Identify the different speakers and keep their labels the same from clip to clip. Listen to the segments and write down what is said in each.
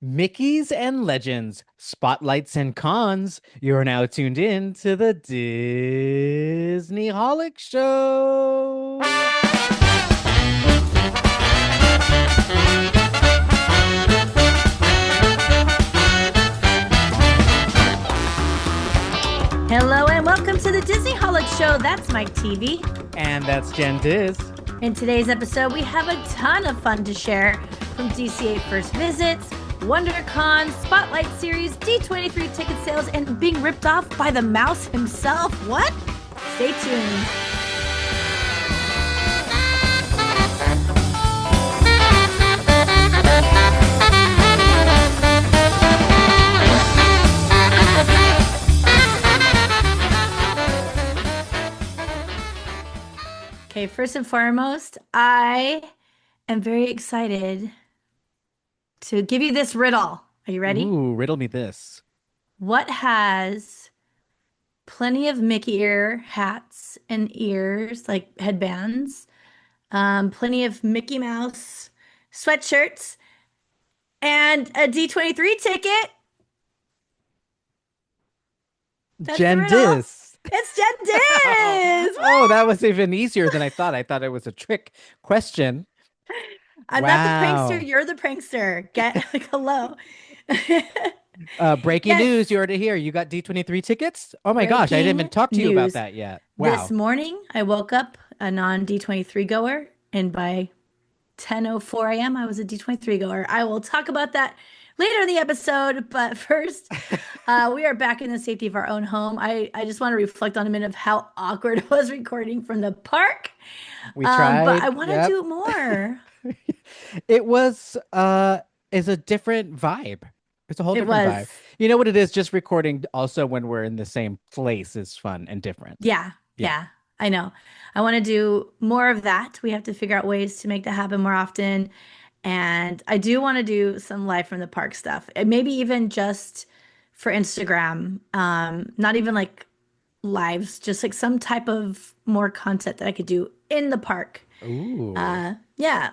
Speaker 1: Mickeys and Legends, Spotlights and Cons. You're now tuned in to the Disney Holic Show.
Speaker 2: Hello and welcome to the Disney Holic Show. That's Mike TV.
Speaker 1: And that's Jen Diz.
Speaker 2: In today's episode, we have a ton of fun to share from DCA First Visits, WonderCon, Spotlight Series, D23 ticket sales, and being ripped off by the mouse himself. What? Stay tuned. Okay, first and foremost, I am very excited to give you this riddle. Are you ready?
Speaker 1: Ooh, riddle me this.
Speaker 2: What has plenty of Mickey ear hats and ears, like headbands, plenty of Mickey Mouse sweatshirts, and a D23 ticket? That's the
Speaker 1: Jen
Speaker 2: riddle.
Speaker 1: Diz.
Speaker 2: It's Jen Diz.
Speaker 1: Oh, that was even easier than I thought. I thought it was a trick question.
Speaker 2: I'm not the prankster. You're the prankster. Get like hello.
Speaker 1: Breaking
Speaker 2: Yes.
Speaker 1: news, you already hear. You got D23 tickets? Oh my gosh, I didn't even
Speaker 2: Breaking
Speaker 1: talk to you about
Speaker 2: news.
Speaker 1: that yet. Wow.
Speaker 2: This morning, I woke up a non D23 goer, and by 10:04 a.m., I was a D23 goer. I will talk about that later in the episode, but first, we are back in the safety of our own home. I just want to reflect on a minute of how awkward it was recording from the park.
Speaker 1: We tried.
Speaker 2: But I want to
Speaker 1: Yep.
Speaker 2: do more.
Speaker 1: It was is a different vibe. It's a whole
Speaker 2: It
Speaker 1: different
Speaker 2: was,
Speaker 1: vibe. You know what it is? Just recording also when we're in the same place is fun and different.
Speaker 2: yeah,
Speaker 1: Yeah.
Speaker 2: yeah, I know. I want to do more of that. We have to figure out ways to make that happen more often. And I do want to do some live from the park stuff. And maybe even just for Instagram. Not even like lives, just like some type of more content that I could do in the park.
Speaker 1: Ooh.
Speaker 2: Yeah.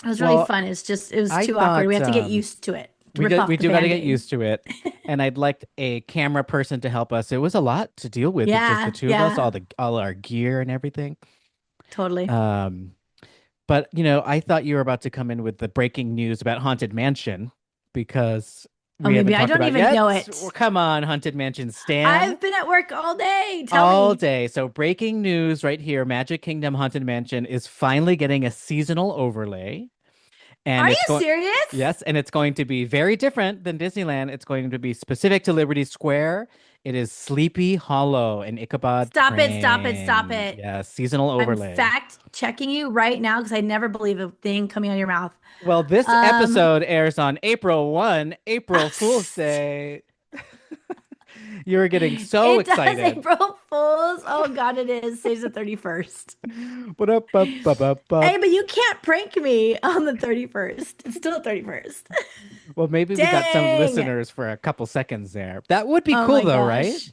Speaker 2: It was really
Speaker 1: Well,
Speaker 2: fun. It was
Speaker 1: I
Speaker 2: too awkward. We
Speaker 1: thought
Speaker 2: have to get used to it. To rip
Speaker 1: we
Speaker 2: off the
Speaker 1: do got to get
Speaker 2: Band-Aid.
Speaker 1: used to it. And I'd like a camera person to help us. It was a lot to deal with. It's just the
Speaker 2: Yeah,
Speaker 1: two of us,
Speaker 2: yeah,
Speaker 1: all our gear and everything.
Speaker 2: totally.
Speaker 1: Um, but I thought you were about to come in with the breaking news about Haunted Mansion because
Speaker 2: Oh,
Speaker 1: we haven't
Speaker 2: maybe I
Speaker 1: talked
Speaker 2: don't
Speaker 1: about
Speaker 2: even
Speaker 1: yet.
Speaker 2: know
Speaker 1: Well,
Speaker 2: it.
Speaker 1: come on, Haunted Mansion Stan.
Speaker 2: I've been at work all day. Tell
Speaker 1: All
Speaker 2: me.
Speaker 1: day. So breaking news right here. Magic Kingdom Haunted Mansion is finally getting a seasonal overlay. And
Speaker 2: Are you
Speaker 1: it's going,
Speaker 2: serious?
Speaker 1: yes, and it's going to be very different than Disneyland. It's going to be specific to Liberty Square. It is Sleepy Hollow and Ichabod
Speaker 2: Stop it, stop it, stop
Speaker 1: Crane.
Speaker 2: it.
Speaker 1: Yes, seasonal
Speaker 2: I'm
Speaker 1: overlay.
Speaker 2: fact checking you right now because I never believe a thing coming out of your mouth.
Speaker 1: Well, this
Speaker 2: Um,
Speaker 1: episode airs on April 1, April Fool's Day. You're getting so
Speaker 2: it does
Speaker 1: excited.
Speaker 2: April Fools. Oh God, it is. Today's the 31st.
Speaker 1: What up,
Speaker 2: Hey, but you can't prank me on the 31st. It's still the 31st.
Speaker 1: Well, maybe we got some
Speaker 2: Dang.
Speaker 1: listeners for a couple seconds there. That would be
Speaker 2: Oh
Speaker 1: cool
Speaker 2: my
Speaker 1: though, right?
Speaker 2: gosh.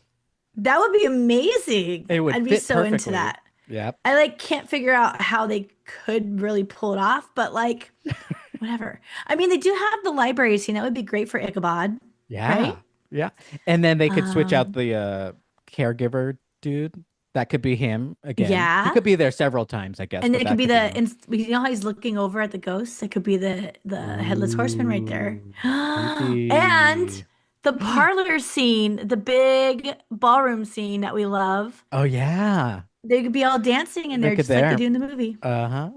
Speaker 2: That would be amazing.
Speaker 1: It would
Speaker 2: I'd be
Speaker 1: fit
Speaker 2: so into
Speaker 1: perfectly.
Speaker 2: that.
Speaker 1: Yep.
Speaker 2: I like can't figure out how they could really pull it off, but like whatever. I mean, they do have the library scene. That would be great for Ichabod,
Speaker 1: Yeah.
Speaker 2: right?
Speaker 1: Yeah. And then they could switch out
Speaker 2: Um,
Speaker 1: the caregiver dude. That could be him again. He
Speaker 2: yeah.
Speaker 1: could be there several times, I guess,
Speaker 2: And
Speaker 1: but
Speaker 2: it could
Speaker 1: that
Speaker 2: be
Speaker 1: could be
Speaker 2: the,
Speaker 1: him.
Speaker 2: you know how he's looking over at the ghosts? It could be the headless horseman right there.
Speaker 1: Ooh,
Speaker 2: And
Speaker 1: creepy.
Speaker 2: the parlor scene, the big ballroom scene that we love.
Speaker 1: Oh yeah.
Speaker 2: They could be all dancing in
Speaker 1: They
Speaker 2: there
Speaker 1: could
Speaker 2: just like they
Speaker 1: there.
Speaker 2: do in the movie.
Speaker 1: Uh-huh.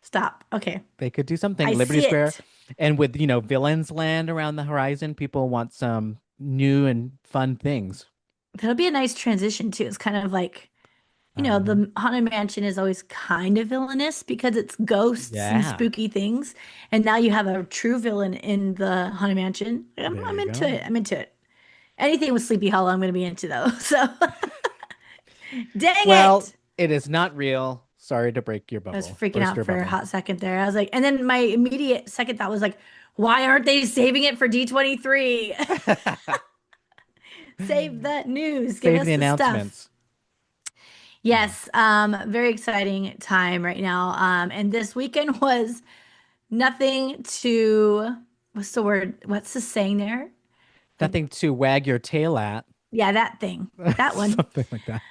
Speaker 2: Stop. Okay.
Speaker 1: They could do something.
Speaker 2: I
Speaker 1: Liberty
Speaker 2: see
Speaker 1: Square.
Speaker 2: it.
Speaker 1: And with, Villains Land around the horizon, people want some new and fun things.
Speaker 2: That'll be a nice transition too. It's kind of like,
Speaker 1: Uh-huh.
Speaker 2: the Haunted Mansion is always kind of villainous because it's ghosts and
Speaker 1: Yeah.
Speaker 2: spooky things. And now you have a true villain in the Haunted Mansion.
Speaker 1: There
Speaker 2: I'm
Speaker 1: you
Speaker 2: into
Speaker 1: go.
Speaker 2: it. I'm into it. Anything with Sleepy Hollow, I'm going to be into though. So dang
Speaker 1: Well,
Speaker 2: it.
Speaker 1: it is not real. Sorry to break your
Speaker 2: I was
Speaker 1: bubble.
Speaker 2: freaking
Speaker 1: Burst
Speaker 2: out
Speaker 1: your
Speaker 2: for a
Speaker 1: bubble.
Speaker 2: hot second there. I was like, and then my immediate second thought was like, why aren't they saving it for D23? Save that news. Give
Speaker 1: Save
Speaker 2: us
Speaker 1: the
Speaker 2: the stuff.
Speaker 1: announcements. Yeah.
Speaker 2: Yes, very exciting time right now. And this weekend was nothing to what's the word? What's the saying there? Like,
Speaker 1: Nothing to wag your tail at.
Speaker 2: yeah, that thing. That one.
Speaker 1: Something like that.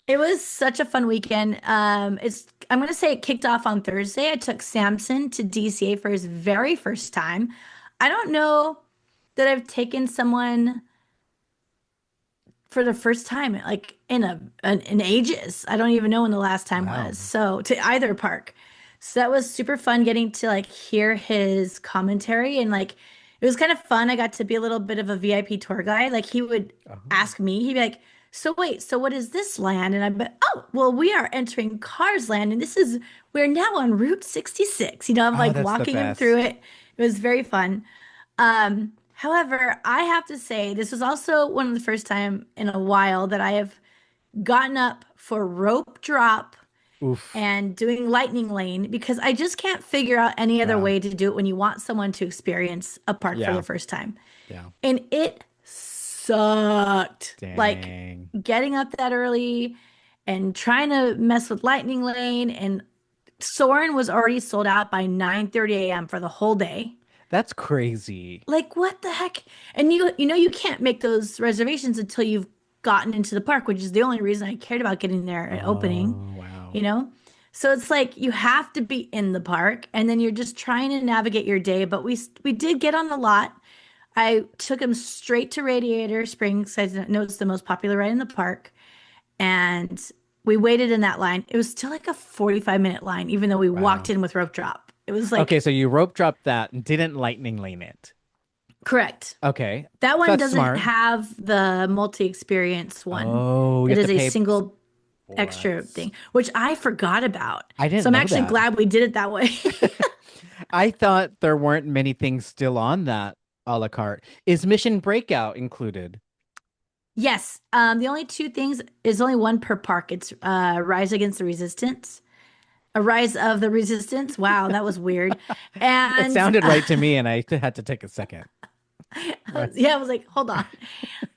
Speaker 2: It was such a fun weekend. I'm gonna say it kicked off on Thursday. I took Samson to DCA for his very first time. I don't know that I've taken someone for the first time like in ages. I don't even know when the last time
Speaker 1: Wow.
Speaker 2: was. So to either park. So that was super fun getting to like hear his commentary and like it was kind of fun. I got to be a little bit of a VIP tour guide. Like he would
Speaker 1: Oh.
Speaker 2: ask me, he'd be like, "So wait, so what is this land?" And I'd be, "Oh, well, we are entering Cars Land, and we're now on Route 66." I'm
Speaker 1: Oh,
Speaker 2: like
Speaker 1: that's the
Speaker 2: walking him through
Speaker 1: best.
Speaker 2: it. It was very fun. However, I have to say this was also one of the first time in a while that I have gotten up for rope drop
Speaker 1: Oof.
Speaker 2: and doing lightning lane because I just can't figure out any other
Speaker 1: Wow.
Speaker 2: way to do it when you want someone to experience a park for the
Speaker 1: Yeah.
Speaker 2: first time.
Speaker 1: Yeah.
Speaker 2: And it sucked. Like
Speaker 1: Dang.
Speaker 2: getting up that early and trying to mess with lightning lane and Soren was already sold out by 9:30 a.m. for the whole day.
Speaker 1: That's crazy.
Speaker 2: Like what the heck? And you can't make those reservations until you've gotten into the park, which is the only reason I cared about getting there at opening,
Speaker 1: Oh, wow.
Speaker 2: you know? So it's like you have to be in the park and then you're just trying to navigate your day, but we did get on the lot. I took him straight to Radiator Springs. I know it's the most popular ride in the park, and we waited in that line. It was still like a 45-minute line, even though we walked
Speaker 1: Wow.
Speaker 2: in with rope drop. It was
Speaker 1: Okay,
Speaker 2: like,
Speaker 1: so you rope dropped that and didn't lightning lane it.
Speaker 2: correct.
Speaker 1: Okay.
Speaker 2: That
Speaker 1: So
Speaker 2: one
Speaker 1: that's
Speaker 2: doesn't
Speaker 1: smart.
Speaker 2: have the multi-experience one.
Speaker 1: Oh, you
Speaker 2: It
Speaker 1: have to
Speaker 2: is a
Speaker 1: pay.
Speaker 2: single
Speaker 1: What?
Speaker 2: extra thing, which I forgot about.
Speaker 1: I
Speaker 2: So
Speaker 1: didn't
Speaker 2: I'm
Speaker 1: know
Speaker 2: actually
Speaker 1: that.
Speaker 2: glad we did it that way.
Speaker 1: I thought there weren't many things still on that a la carte. Is Mission Breakout included?
Speaker 2: Yes. The only two things is only one per park. It's Rise Against the Resistance. A Rise of the Resistance. Wow, that was weird.
Speaker 1: It
Speaker 2: And
Speaker 1: sounded right to me, and I had to take a second. Rise.
Speaker 2: yeah, I was like, hold on.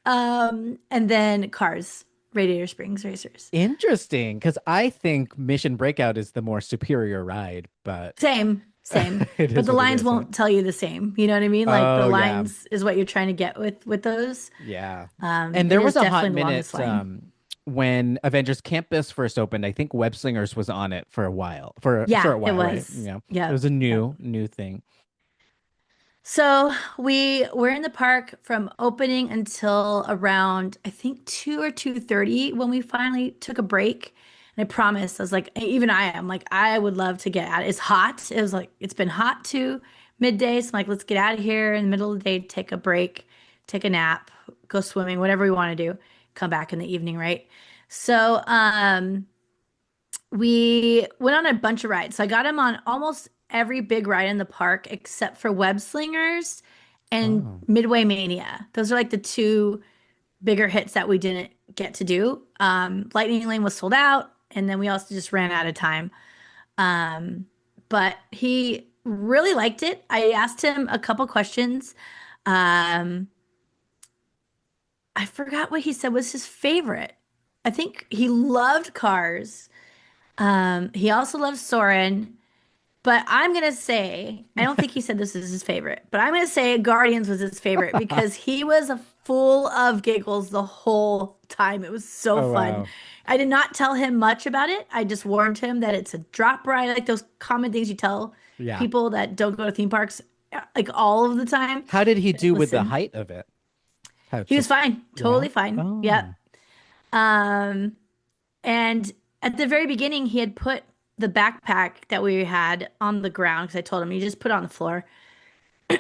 Speaker 2: And then Cars, Radiator Springs Racers.
Speaker 1: Interesting, because I think Mission Breakout is the more superior ride, but
Speaker 2: Same, same.
Speaker 1: it
Speaker 2: But
Speaker 1: is
Speaker 2: the
Speaker 1: what it
Speaker 2: lines
Speaker 1: is, right?
Speaker 2: won't tell you the same. You know what I mean? Like the
Speaker 1: Oh yeah,
Speaker 2: lines is what you're trying to get with those.
Speaker 1: yeah. And
Speaker 2: It
Speaker 1: there
Speaker 2: is
Speaker 1: was a hot
Speaker 2: definitely the longest
Speaker 1: minute
Speaker 2: line.
Speaker 1: when Avengers Campus first opened. I think Web Slingers was on it for a while, for
Speaker 2: Yeah,
Speaker 1: a
Speaker 2: it
Speaker 1: while, right?
Speaker 2: was.
Speaker 1: Yeah, it
Speaker 2: Yep.
Speaker 1: was a
Speaker 2: Yep.
Speaker 1: new thing.
Speaker 2: So we were in the park from opening until around I think 2 or 2:30 when we finally took a break. And I promised, I was like, even I am like, I would love to get out. It's hot. It was like it's been hot to midday. So I'm like, let's get out of here in the middle of the day, take a break, take a nap, go swimming, whatever we want to do. Come back in the evening, right? So we went on a bunch of rides. So I got him on almost every big ride in the park except for Web Slingers and
Speaker 1: Oh,
Speaker 2: Midway Mania. Those are like the two bigger hits that we didn't get to do. Lightning Lane was sold out, and then we also just ran out of time. Um, but he really liked it. I asked him a couple questions. Um, I forgot what he said was his favorite. I think he loved Cars. He also loves Soren. But I'm gonna say, I don't think he said this is his favorite, but I'm gonna say Guardians was his favorite because he was full of giggles the whole time. It was so
Speaker 1: oh
Speaker 2: fun.
Speaker 1: wow.
Speaker 2: I did not tell him much about it. I just warned him that it's a drop ride, like those common things you tell
Speaker 1: Yeah.
Speaker 2: people that don't go to theme parks like all of the time.
Speaker 1: How did he
Speaker 2: Just
Speaker 1: do with the
Speaker 2: listen.
Speaker 1: height of it? How
Speaker 2: He was
Speaker 1: just
Speaker 2: fine,
Speaker 1: yeah?
Speaker 2: totally fine. Yep.
Speaker 1: Oh.
Speaker 2: Um, and at the very beginning, he had put the backpack that we had on the ground because I told him you just put it on the floor.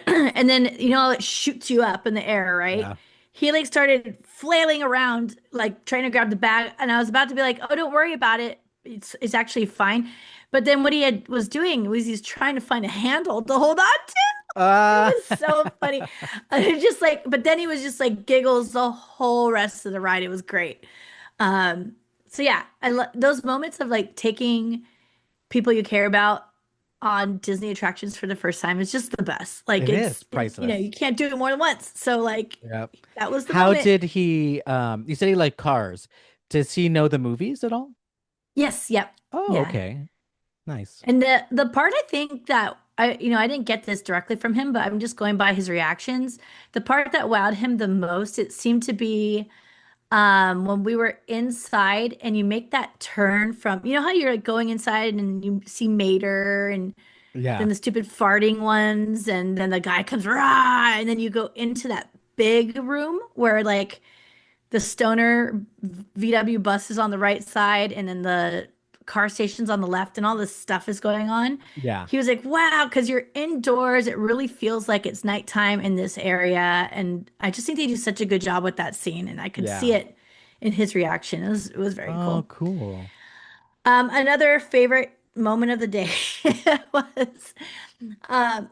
Speaker 2: And then, it shoots you up in the air, right?
Speaker 1: Yeah.
Speaker 2: He like started flailing around, like trying to grab the bag. And I was about to be like, oh, don't worry about it. It's actually fine. But then what was doing was he's trying to find a handle to hold on to. It
Speaker 1: Uh
Speaker 2: was so funny. Just like, but then he was just like giggles the whole rest of the ride. It was great. Um, so yeah, I love those moments of like taking people you care about on Disney attractions for the first time is just the best. Like
Speaker 1: it is priceless.
Speaker 2: you can't do it more than once. So like
Speaker 1: Yep.
Speaker 2: that was the
Speaker 1: How
Speaker 2: moment.
Speaker 1: did he you said he liked cars. Does he know the movies at all?
Speaker 2: Yes, yep.
Speaker 1: Oh,
Speaker 2: Yeah.
Speaker 1: okay. Nice.
Speaker 2: And the part I think that I didn't get this directly from him, but I'm just going by his reactions. The part that wowed him the most, it seemed to be when we were inside and you make that turn from, how you're like going inside and you see Mater and
Speaker 1: Yeah.
Speaker 2: then the stupid farting ones, and then the guy comes, rah, and then you go into that big room where like the stoner VW bus is on the right side and then the car station's on the left and all this stuff is going on.
Speaker 1: Yeah.
Speaker 2: He was like, wow, because you're indoors. It really feels like it's nighttime in this area. And I just think they do such a good job with that scene. And I could see
Speaker 1: Yeah.
Speaker 2: it in his reaction. It was very
Speaker 1: Oh,
Speaker 2: cool.
Speaker 1: cool.
Speaker 2: Another favorite moment of the day was, um,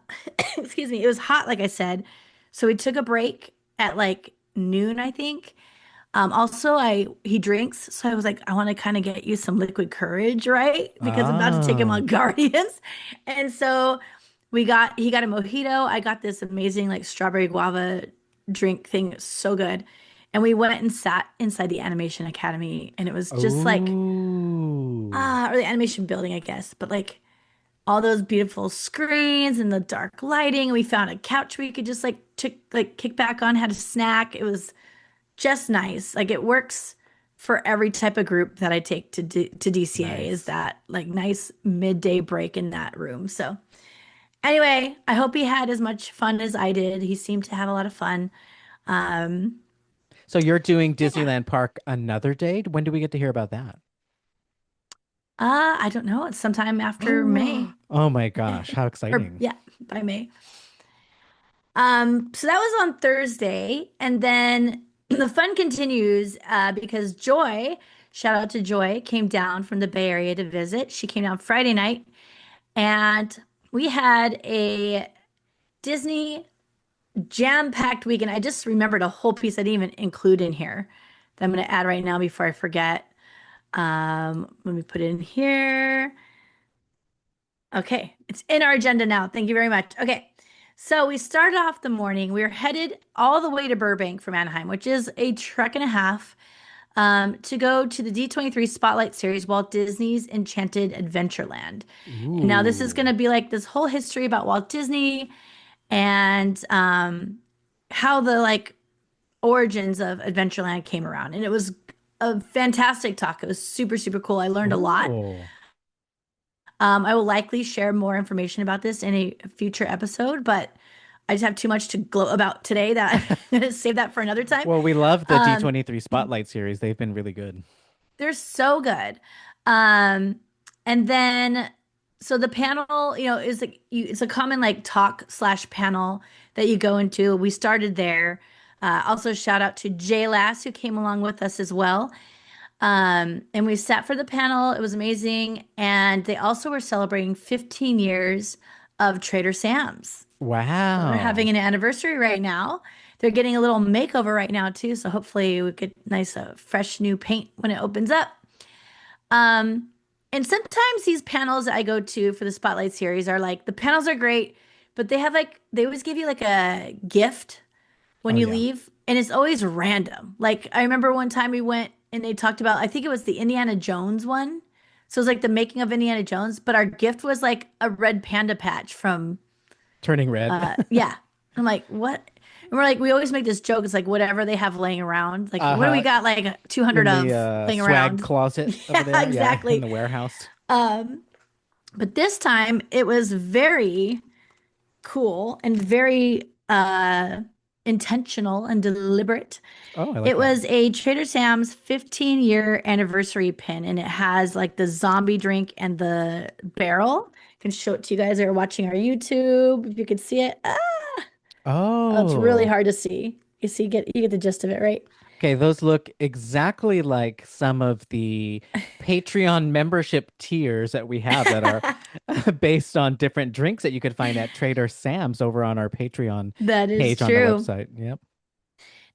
Speaker 2: excuse me, it was hot, like I said. So we took a break at like noon, I think. Also, I he drinks, so I was like, I want to kind of get you some liquid courage, right? Because I'm about to take him
Speaker 1: Oh.
Speaker 2: on Guardians, and so he got a mojito. I got this amazing like strawberry guava drink thing, so good, and we went and sat inside the Animation Academy, and it was just like
Speaker 1: Oh.
Speaker 2: or the animation building, I guess, but like all those beautiful screens and the dark lighting. We found a couch we could just like kick back on, had a snack. It was just nice. Like it works for every type of group that I take to DCA is
Speaker 1: Nice.
Speaker 2: that like nice midday break in that room. So anyway, I hope he had as much fun as I did. He seemed to have a lot of fun. Um,
Speaker 1: So you're doing
Speaker 2: yeah.
Speaker 1: Disneyland Park another day? When do we get to hear about that?
Speaker 2: I don't know. It's sometime after May.
Speaker 1: Oh my gosh, how
Speaker 2: Or
Speaker 1: exciting.
Speaker 2: yeah, by May. So that was on Thursday, and then the fun continues because Joy, shout out to Joy, came down from the Bay Area to visit. She came down Friday night, and we had a Disney jam-packed weekend. I just remembered a whole piece I didn't even include in here that I'm going to add right now before I forget. Let me put it in here. Okay, it's in our agenda now. Thank you very much. Okay, so we started off the morning. We were headed all the way to Burbank from Anaheim, which is a trek and a half, to go to the D23 Spotlight Series, Walt Disney's Enchanted Adventureland. And now this is going
Speaker 1: Ooh.
Speaker 2: to be like this whole history about Walt Disney and how the like origins of Adventureland came around. And it was a fantastic talk. It was super, super cool. I learned a lot.
Speaker 1: Oh.
Speaker 2: I will likely share more information about this in a future episode, but I just have too much to gloat about today that I'm going to save that for another time.
Speaker 1: Well, we love the
Speaker 2: Um,
Speaker 1: D23 Spotlight series. They've been really good.
Speaker 2: they're so good. Um, and then, so the panel, is like it's a common like talk slash panel that you go into. We started there. Also, shout out to Jay Lass who came along with us as well. And we sat for the panel. It was amazing. And they also were celebrating 15 years of Trader Sam's. So they're having
Speaker 1: Wow.
Speaker 2: an anniversary right now. They're getting a little makeover right now too. So hopefully we get nice, fresh new paint when it opens up. Um, and sometimes these panels that I go to for the Spotlight series are like the panels are great, but they always give you like a gift when
Speaker 1: Oh
Speaker 2: you
Speaker 1: yeah.
Speaker 2: leave, and it's always random. Like I remember one time we went and they talked about, I think it was the Indiana Jones one. So it was like the making of Indiana Jones, but our gift was like a red panda patch from
Speaker 1: Turning red.
Speaker 2: yeah. I'm like, what? And we're like, we always make this joke. It's like whatever they have laying around. Like, what do we
Speaker 1: Uh-huh.
Speaker 2: got like 200
Speaker 1: In the
Speaker 2: of laying
Speaker 1: swag
Speaker 2: around?
Speaker 1: closet over
Speaker 2: Yeah,
Speaker 1: there. Yeah, in
Speaker 2: exactly.
Speaker 1: the warehouse.
Speaker 2: Um, but this time it was very cool and very intentional and deliberate.
Speaker 1: Oh, I like
Speaker 2: It
Speaker 1: that.
Speaker 2: was a Trader Sam's 15-year anniversary pin, and it has like the zombie drink and the barrel. I can show it to you guys that are watching our YouTube if you could see it. Oh, it's really
Speaker 1: Oh.
Speaker 2: hard to see. You get the gist of it, right?
Speaker 1: Okay, those look exactly like some of the Patreon membership tiers that we have that are based on different drinks that you could find at Trader Sam's over on our Patreon
Speaker 2: That is
Speaker 1: page on the
Speaker 2: true.
Speaker 1: website. Yep.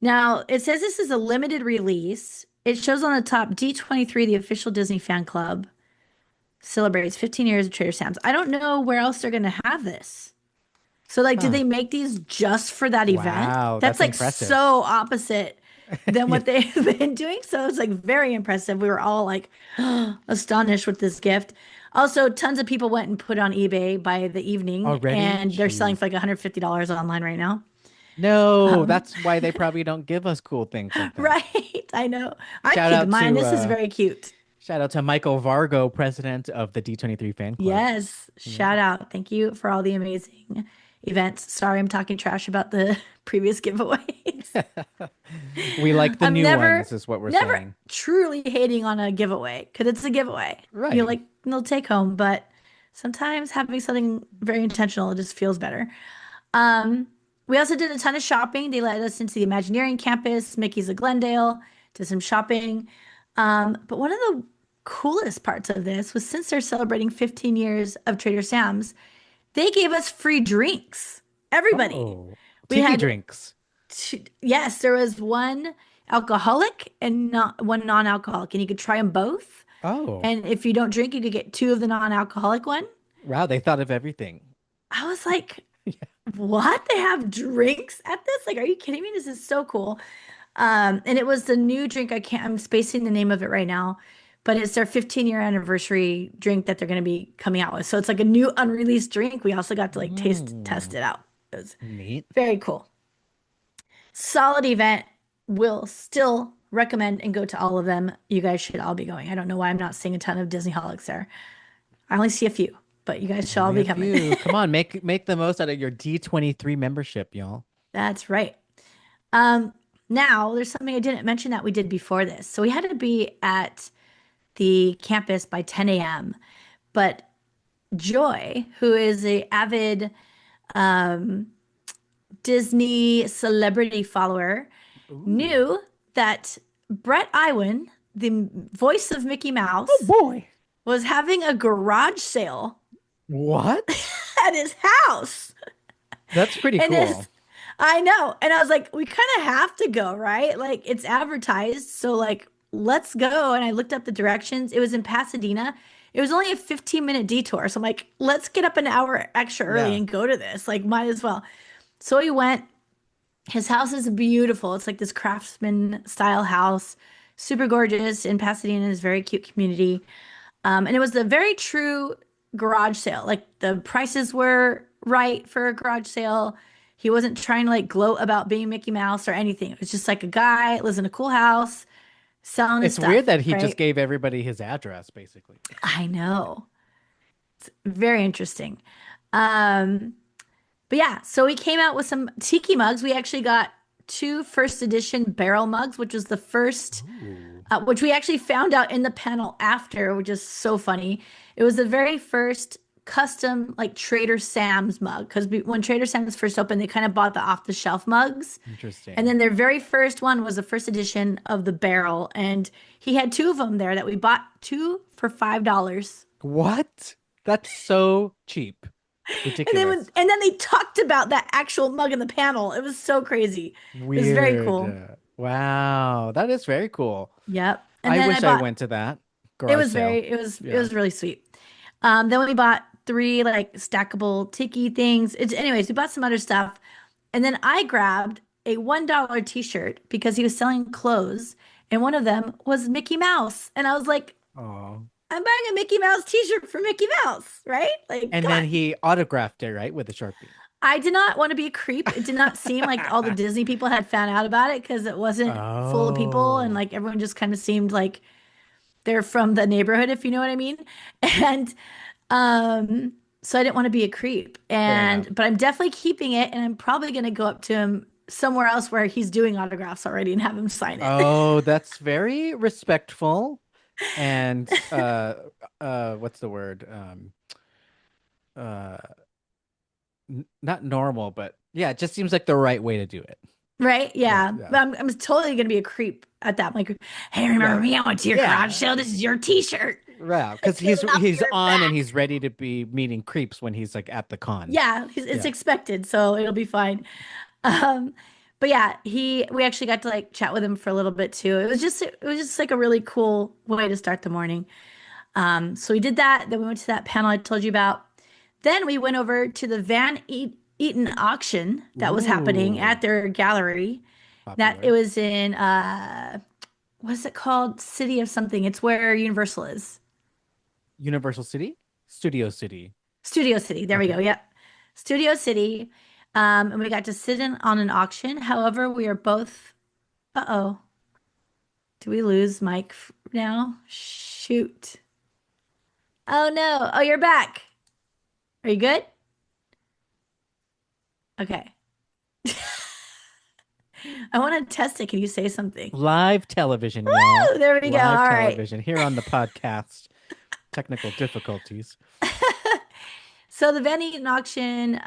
Speaker 2: Now, it says this is a limited release. It shows on the top D23, the official Disney fan club, celebrates 15 years of Trader Sam's. I don't know where else they're going to have this. So, like, did
Speaker 1: Huh.
Speaker 2: they make these just for that event?
Speaker 1: Wow,
Speaker 2: That's
Speaker 1: that's
Speaker 2: like
Speaker 1: impressive.
Speaker 2: so opposite than
Speaker 1: Yeah.
Speaker 2: what they've been doing. So, it's like very impressive. We were all like astonished with this gift. Also, tons of people went and put on eBay by the evening,
Speaker 1: Already?
Speaker 2: and they're selling
Speaker 1: Jeez.
Speaker 2: for like $150 online right now.
Speaker 1: No,
Speaker 2: Um,
Speaker 1: that's why they probably don't give us cool things like that.
Speaker 2: right, I know. I'm
Speaker 1: Shout
Speaker 2: keeping
Speaker 1: out
Speaker 2: mine.
Speaker 1: to
Speaker 2: This is
Speaker 1: uh
Speaker 2: very cute.
Speaker 1: shout out to Michael Vargo, president of the D23 fan club.
Speaker 2: Yes,
Speaker 1: Yeah.
Speaker 2: shout out. Thank you for all the amazing events. Sorry, I'm talking trash about the previous giveaways.
Speaker 1: We like the
Speaker 2: I'm
Speaker 1: new
Speaker 2: never,
Speaker 1: ones, is what we're
Speaker 2: never
Speaker 1: saying.
Speaker 2: truly hating on a giveaway because it's a giveaway. You
Speaker 1: Right.
Speaker 2: like, no take home, but sometimes having something very intentional just feels better. Um, we also did a ton of shopping. They let us into the Imagineering campus, Mickey's of Glendale, did some shopping. But one of the coolest parts of this was since they're celebrating 15 years of Trader Sam's, they gave us free drinks. Everybody.
Speaker 1: Oh,
Speaker 2: We
Speaker 1: tiki
Speaker 2: had
Speaker 1: drinks.
Speaker 2: yes, there was one alcoholic and not one non-alcoholic, and you could try them both.
Speaker 1: Oh,
Speaker 2: And if you don't drink, you could get two of the non-alcoholic one.
Speaker 1: wow, they thought of everything.
Speaker 2: I was like, what? They have drinks at this? Like, are you kidding me? This is so cool. And it was the new drink. I'm spacing the name of it right now, but it's their 15-year anniversary drink that they're going to be coming out with. So it's like a new unreleased drink. We also got to like taste test
Speaker 1: Mm,
Speaker 2: it out. It was
Speaker 1: neat.
Speaker 2: very cool. Solid event. Will still recommend and go to all of them. You guys should all be going. I don't know why I'm not seeing a ton of Disney holics there. I only see a few, but you guys should all
Speaker 1: Only
Speaker 2: be
Speaker 1: a
Speaker 2: coming.
Speaker 1: few. Come on, make the most out of your D23 membership, y'all.
Speaker 2: That's right. Um, Now there's something I didn't mention that we did before this. So we had to be at the campus by 10 a.m. But Joy, who is a avid um, Disney celebrity follower,
Speaker 1: Ooh.
Speaker 2: knew that Brett Iwan, the voice of Mickey
Speaker 1: Oh
Speaker 2: Mouse,
Speaker 1: boy.
Speaker 2: was having a garage sale
Speaker 1: What?
Speaker 2: at his house.
Speaker 1: That's pretty
Speaker 2: And
Speaker 1: cool.
Speaker 2: this, I know. And I was like, we kind of have to go, right? Like it's advertised. So like, let's go. And I looked up the directions. It was in Pasadena. It was only a 15-minute detour. So I'm like, let's get up an hour extra early
Speaker 1: Yeah.
Speaker 2: and go to this. Like, might as well. So we went. His house is beautiful. It's like this craftsman style house, super gorgeous in Pasadena. Is a very cute community. And it was a very true garage sale. Like the prices were right for a garage sale. He wasn't trying to like gloat about being Mickey Mouse or anything. It was just like a guy lives in a cool house selling his
Speaker 1: It's weird
Speaker 2: stuff,
Speaker 1: that he just
Speaker 2: right?
Speaker 1: gave everybody his address, basically.
Speaker 2: I know. Very interesting. Um, but yeah, so we came out with some tiki mugs. We actually got two first edition barrel mugs, which was the first
Speaker 1: Ooh.
Speaker 2: which we actually found out in the panel after, which is so funny. It was the very first custom like Trader Sam's mug because when Trader Sam's first opened, they kind of bought the off the shelf mugs. And
Speaker 1: Interesting.
Speaker 2: then their very first one was the first edition of the barrel. And he had two of them there that we bought two for $5.
Speaker 1: What? That's so cheap. Ridiculous.
Speaker 2: And then they talked about that actual mug in the panel. It was so crazy. It was very
Speaker 1: Weird.
Speaker 2: cool.
Speaker 1: Wow. That is very cool.
Speaker 2: Yep. And
Speaker 1: I
Speaker 2: then I
Speaker 1: wish I
Speaker 2: bought
Speaker 1: went to that garage sale.
Speaker 2: it
Speaker 1: Yeah.
Speaker 2: was really sweet. Then we bought three like stackable tiki things. Anyways, we bought some other stuff. And then I grabbed a $1 t-shirt because he was selling clothes. And one of them was Mickey Mouse. And I was like,
Speaker 1: Oh.
Speaker 2: I'm buying a Mickey Mouse t-shirt for Mickey Mouse, right? Like,
Speaker 1: And
Speaker 2: come
Speaker 1: then
Speaker 2: on.
Speaker 1: he autographed it, right, with a Sharpie.
Speaker 2: I did not want to be a creep. It did not seem like all the Disney people had found out about it because it wasn't full of people and
Speaker 1: Oh,
Speaker 2: like everyone just kind of seemed like they're from the neighborhood, if you know what I mean. And so I didn't want to be a creep.
Speaker 1: fair enough.
Speaker 2: But I'm definitely keeping it, and I'm probably gonna go up to him somewhere else where he's doing autographs already and have him sign it.
Speaker 1: Oh, that's very respectful and what's the word? Uh n not normal, but yeah, it just seems like the right way to do it.
Speaker 2: Right?
Speaker 1: Yeah,
Speaker 2: Yeah.
Speaker 1: yeah.
Speaker 2: But I'm totally gonna be a creep at that. Like, hey, remember
Speaker 1: Yeah.
Speaker 2: me? I went to your garage
Speaker 1: Yeah.
Speaker 2: sale. This is your t-shirt.
Speaker 1: Yeah, because
Speaker 2: It's going off
Speaker 1: he's
Speaker 2: your
Speaker 1: on and
Speaker 2: back.
Speaker 1: he's ready to be meeting creeps when he's like at the con.
Speaker 2: Yeah, it's
Speaker 1: Yeah.
Speaker 2: expected, so it'll be fine. Um, but yeah, we actually got to like chat with him for a little bit too. It was just like a really cool way to start the morning. So we did that. Then we went to that panel I told you about. Then we went over to the Eaton auction that was happening
Speaker 1: Ooh,
Speaker 2: at their gallery. That it
Speaker 1: popular.
Speaker 2: was in what is it called? City of something. It's where Universal is.
Speaker 1: Universal City? Studio City.
Speaker 2: Studio City. There we
Speaker 1: Okay.
Speaker 2: go. Yep. Studio City. And we got to sit in on an auction. However, we are both, uh-oh, do we lose Mike now? Shoot. Oh no. Oh, you're back. Are you good? Okay. I want to test it. Can you say something?
Speaker 1: Live television, y'all.
Speaker 2: Oh, there we go.
Speaker 1: Live
Speaker 2: All right.
Speaker 1: television here on the podcast. Technical difficulties.
Speaker 2: So the vending auction,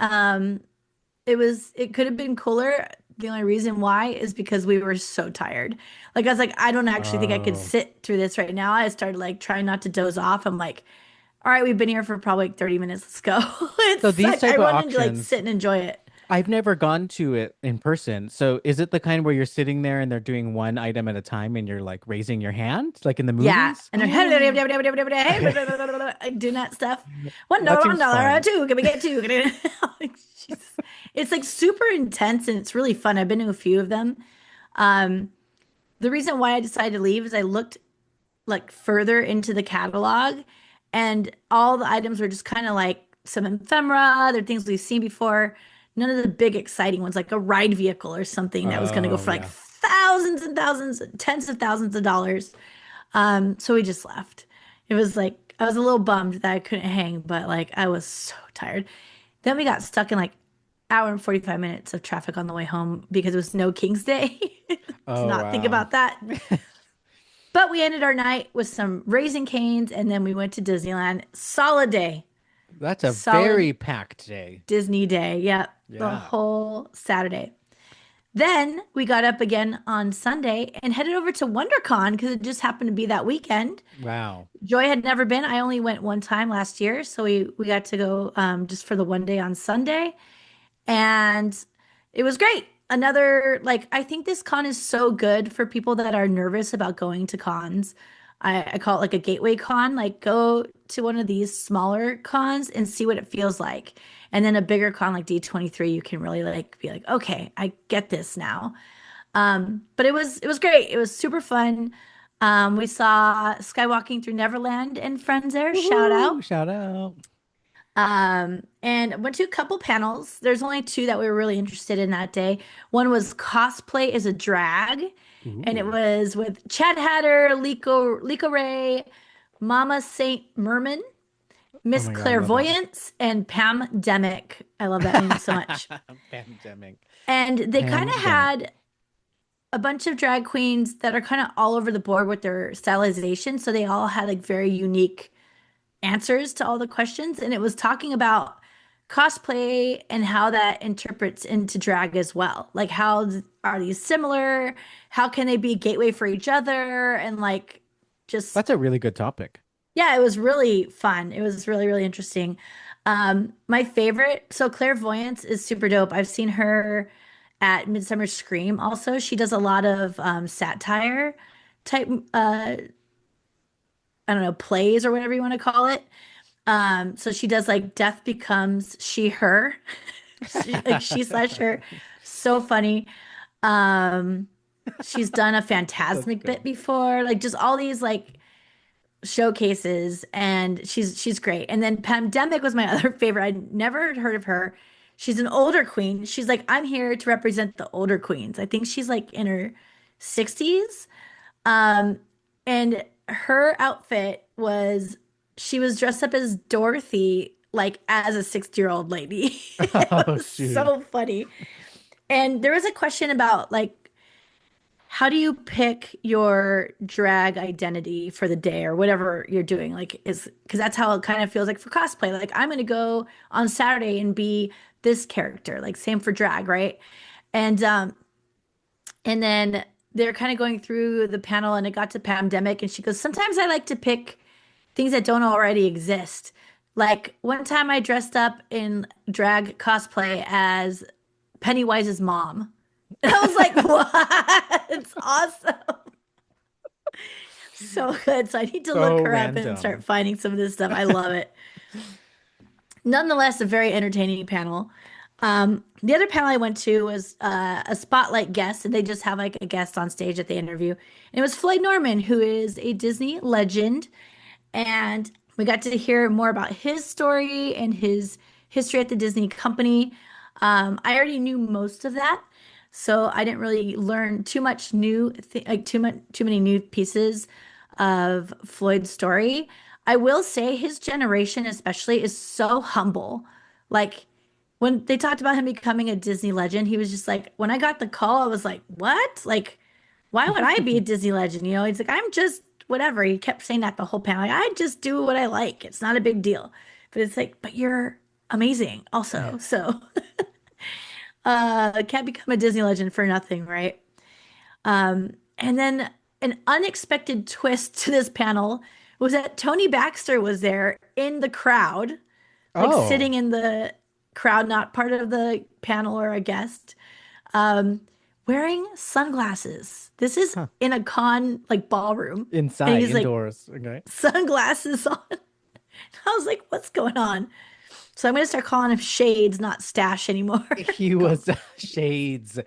Speaker 2: it could have been cooler. The only reason why is because we were so tired. Like I was like, I don't actually think I could
Speaker 1: Oh.
Speaker 2: sit through this right now. I started like trying not to doze off. I'm like, all right, we've been here for probably like 30 minutes. Let's go. It
Speaker 1: So these
Speaker 2: sucked. I
Speaker 1: type of
Speaker 2: wanted to like
Speaker 1: auctions,
Speaker 2: sit and enjoy it.
Speaker 1: I've never gone to it in person. So is it the kind where you're sitting there and they're doing one item at a time and you're like raising your hand, like in the
Speaker 2: Yeah.
Speaker 1: movies?
Speaker 2: And they're doing that stuff.
Speaker 1: That
Speaker 2: $1,
Speaker 1: seems
Speaker 2: $1,
Speaker 1: fun.
Speaker 2: two. Can we get two? Like, Jesus. It's like super intense and it's really fun. I've been to a few of them. Um, the reason why I decided to leave is I looked like further into the catalog and all the items were just kind of like some ephemera, they're things we've seen before. None of the big exciting ones, like a ride vehicle or something that was going to go
Speaker 1: Oh,
Speaker 2: for like
Speaker 1: yeah.
Speaker 2: thousands and thousands, tens of thousands of dollars. So we just left. It was like I was a little bummed that I couldn't hang, but like I was so tired. Then we got stuck in like hour and 45 minutes of traffic on the way home because it was Snow King's Day. To
Speaker 1: Oh,
Speaker 2: not think
Speaker 1: wow.
Speaker 2: about that. But we ended our night with some Raising Canes and then we went to Disneyland. Solid day.
Speaker 1: That's a
Speaker 2: Solid
Speaker 1: very packed day.
Speaker 2: Disney day. Yep. The
Speaker 1: Yeah.
Speaker 2: whole Saturday. Then we got up again on Sunday and headed over to WonderCon because it just happened to be that weekend.
Speaker 1: Wow.
Speaker 2: Joy had never been. I only went one time last year, so we got to go just for the one day on Sunday, and it was great. Another like I think this con is so good for people that are nervous about going to cons. I call it like a gateway con. Like go to one of these smaller cons and see what it feels like. And then a bigger con like D23, you can really like be like, okay, I get this now. But it was great. It was super fun. We saw Skywalking Through Neverland and friends there. Shout
Speaker 1: Woohoo!
Speaker 2: out.
Speaker 1: Shout out.
Speaker 2: And went to a couple panels. There's only two that we were really interested in that day. One was cosplay as a drag, and it
Speaker 1: Ooh.
Speaker 2: was with Chad Hatter, Liko Ray, Mama Saint Merman,
Speaker 1: Oh
Speaker 2: Miss
Speaker 1: my God, I love that.
Speaker 2: Clairvoyance, and Pam Demick. I love that name so much.
Speaker 1: Pandemic.
Speaker 2: And they kind of
Speaker 1: Pandemic.
Speaker 2: had a bunch of drag queens that are kind of all over the board with their stylization. So they all had like very unique answers to all the questions. And it was talking about cosplay and how that interprets into drag as well. Like, are these similar? How can they be a gateway for each other? And like, just,
Speaker 1: That's a really good topic.
Speaker 2: yeah, it was really fun. It was really, really interesting. My favorite, so Clairvoyance is super dope. I've seen her at Midsummer Scream also. She does a lot of satire type I don't know, plays or whatever you want to call it. So she does like Death Becomes She Her. Like she slash her. So funny. Um she's done a
Speaker 1: That's
Speaker 2: Phantasmic bit
Speaker 1: good.
Speaker 2: before. Like just all these like showcases and she's great. And then Pandemic was my other favorite. I'd never heard of her. She's an older queen. She's like, I'm here to represent the older queens. I think she's like in her 60s. Um, and her outfit was she was dressed up as Dorothy, like as a 60-year-old lady. It
Speaker 1: Oh,
Speaker 2: was
Speaker 1: shoot.
Speaker 2: so funny. And there was a question about like how do you pick your drag identity for the day or whatever you're doing? Like, is because that's how it kind of feels like for cosplay. Like, I'm gonna go on Saturday and be this character. Like, same for drag, right? And and then they're kind of going through the panel, and it got to Pandemic, and she goes, "Sometimes I like to pick things that don't already exist." Like one time, I dressed up in drag cosplay as Pennywise's mom. And I was like, what? It's awesome. So good. So I need to look
Speaker 1: So
Speaker 2: her up and start
Speaker 1: random.
Speaker 2: finding some of this stuff. I love it. Nonetheless, a very entertaining panel. The other panel I went to was a spotlight guest, and they just have like a guest on stage that they interview. And it was Floyd Norman, who is a Disney legend. And We got to hear more about his story and his history at the Disney company. I already knew most of that, so I didn't really learn too much new, like too many new pieces of Floyd's story. I will say his generation, especially, is so humble. Like when they talked about him becoming a Disney legend, he was just like, when I got the call, I was like, what? Like, why would I be a Disney legend? You know, he's like, I'm just whatever. He kept saying that the whole panel. Like, I just do what I like. It's not a big deal. But it's like, but you're amazing also. So can't become a Disney legend for nothing, right? And then an unexpected twist to this panel was that Tony Baxter was there in the crowd, like
Speaker 1: Oh,
Speaker 2: sitting in the crowd, not part of the panel or a guest, um, wearing sunglasses. This is
Speaker 1: huh.
Speaker 2: in a con like ballroom, and
Speaker 1: Inside,
Speaker 2: he's like
Speaker 1: indoors. Okay.
Speaker 2: sunglasses on. I was like, what's going on? So I'm gonna start calling him Shades, not Stash anymore.
Speaker 1: He
Speaker 2: Call-
Speaker 1: was shades.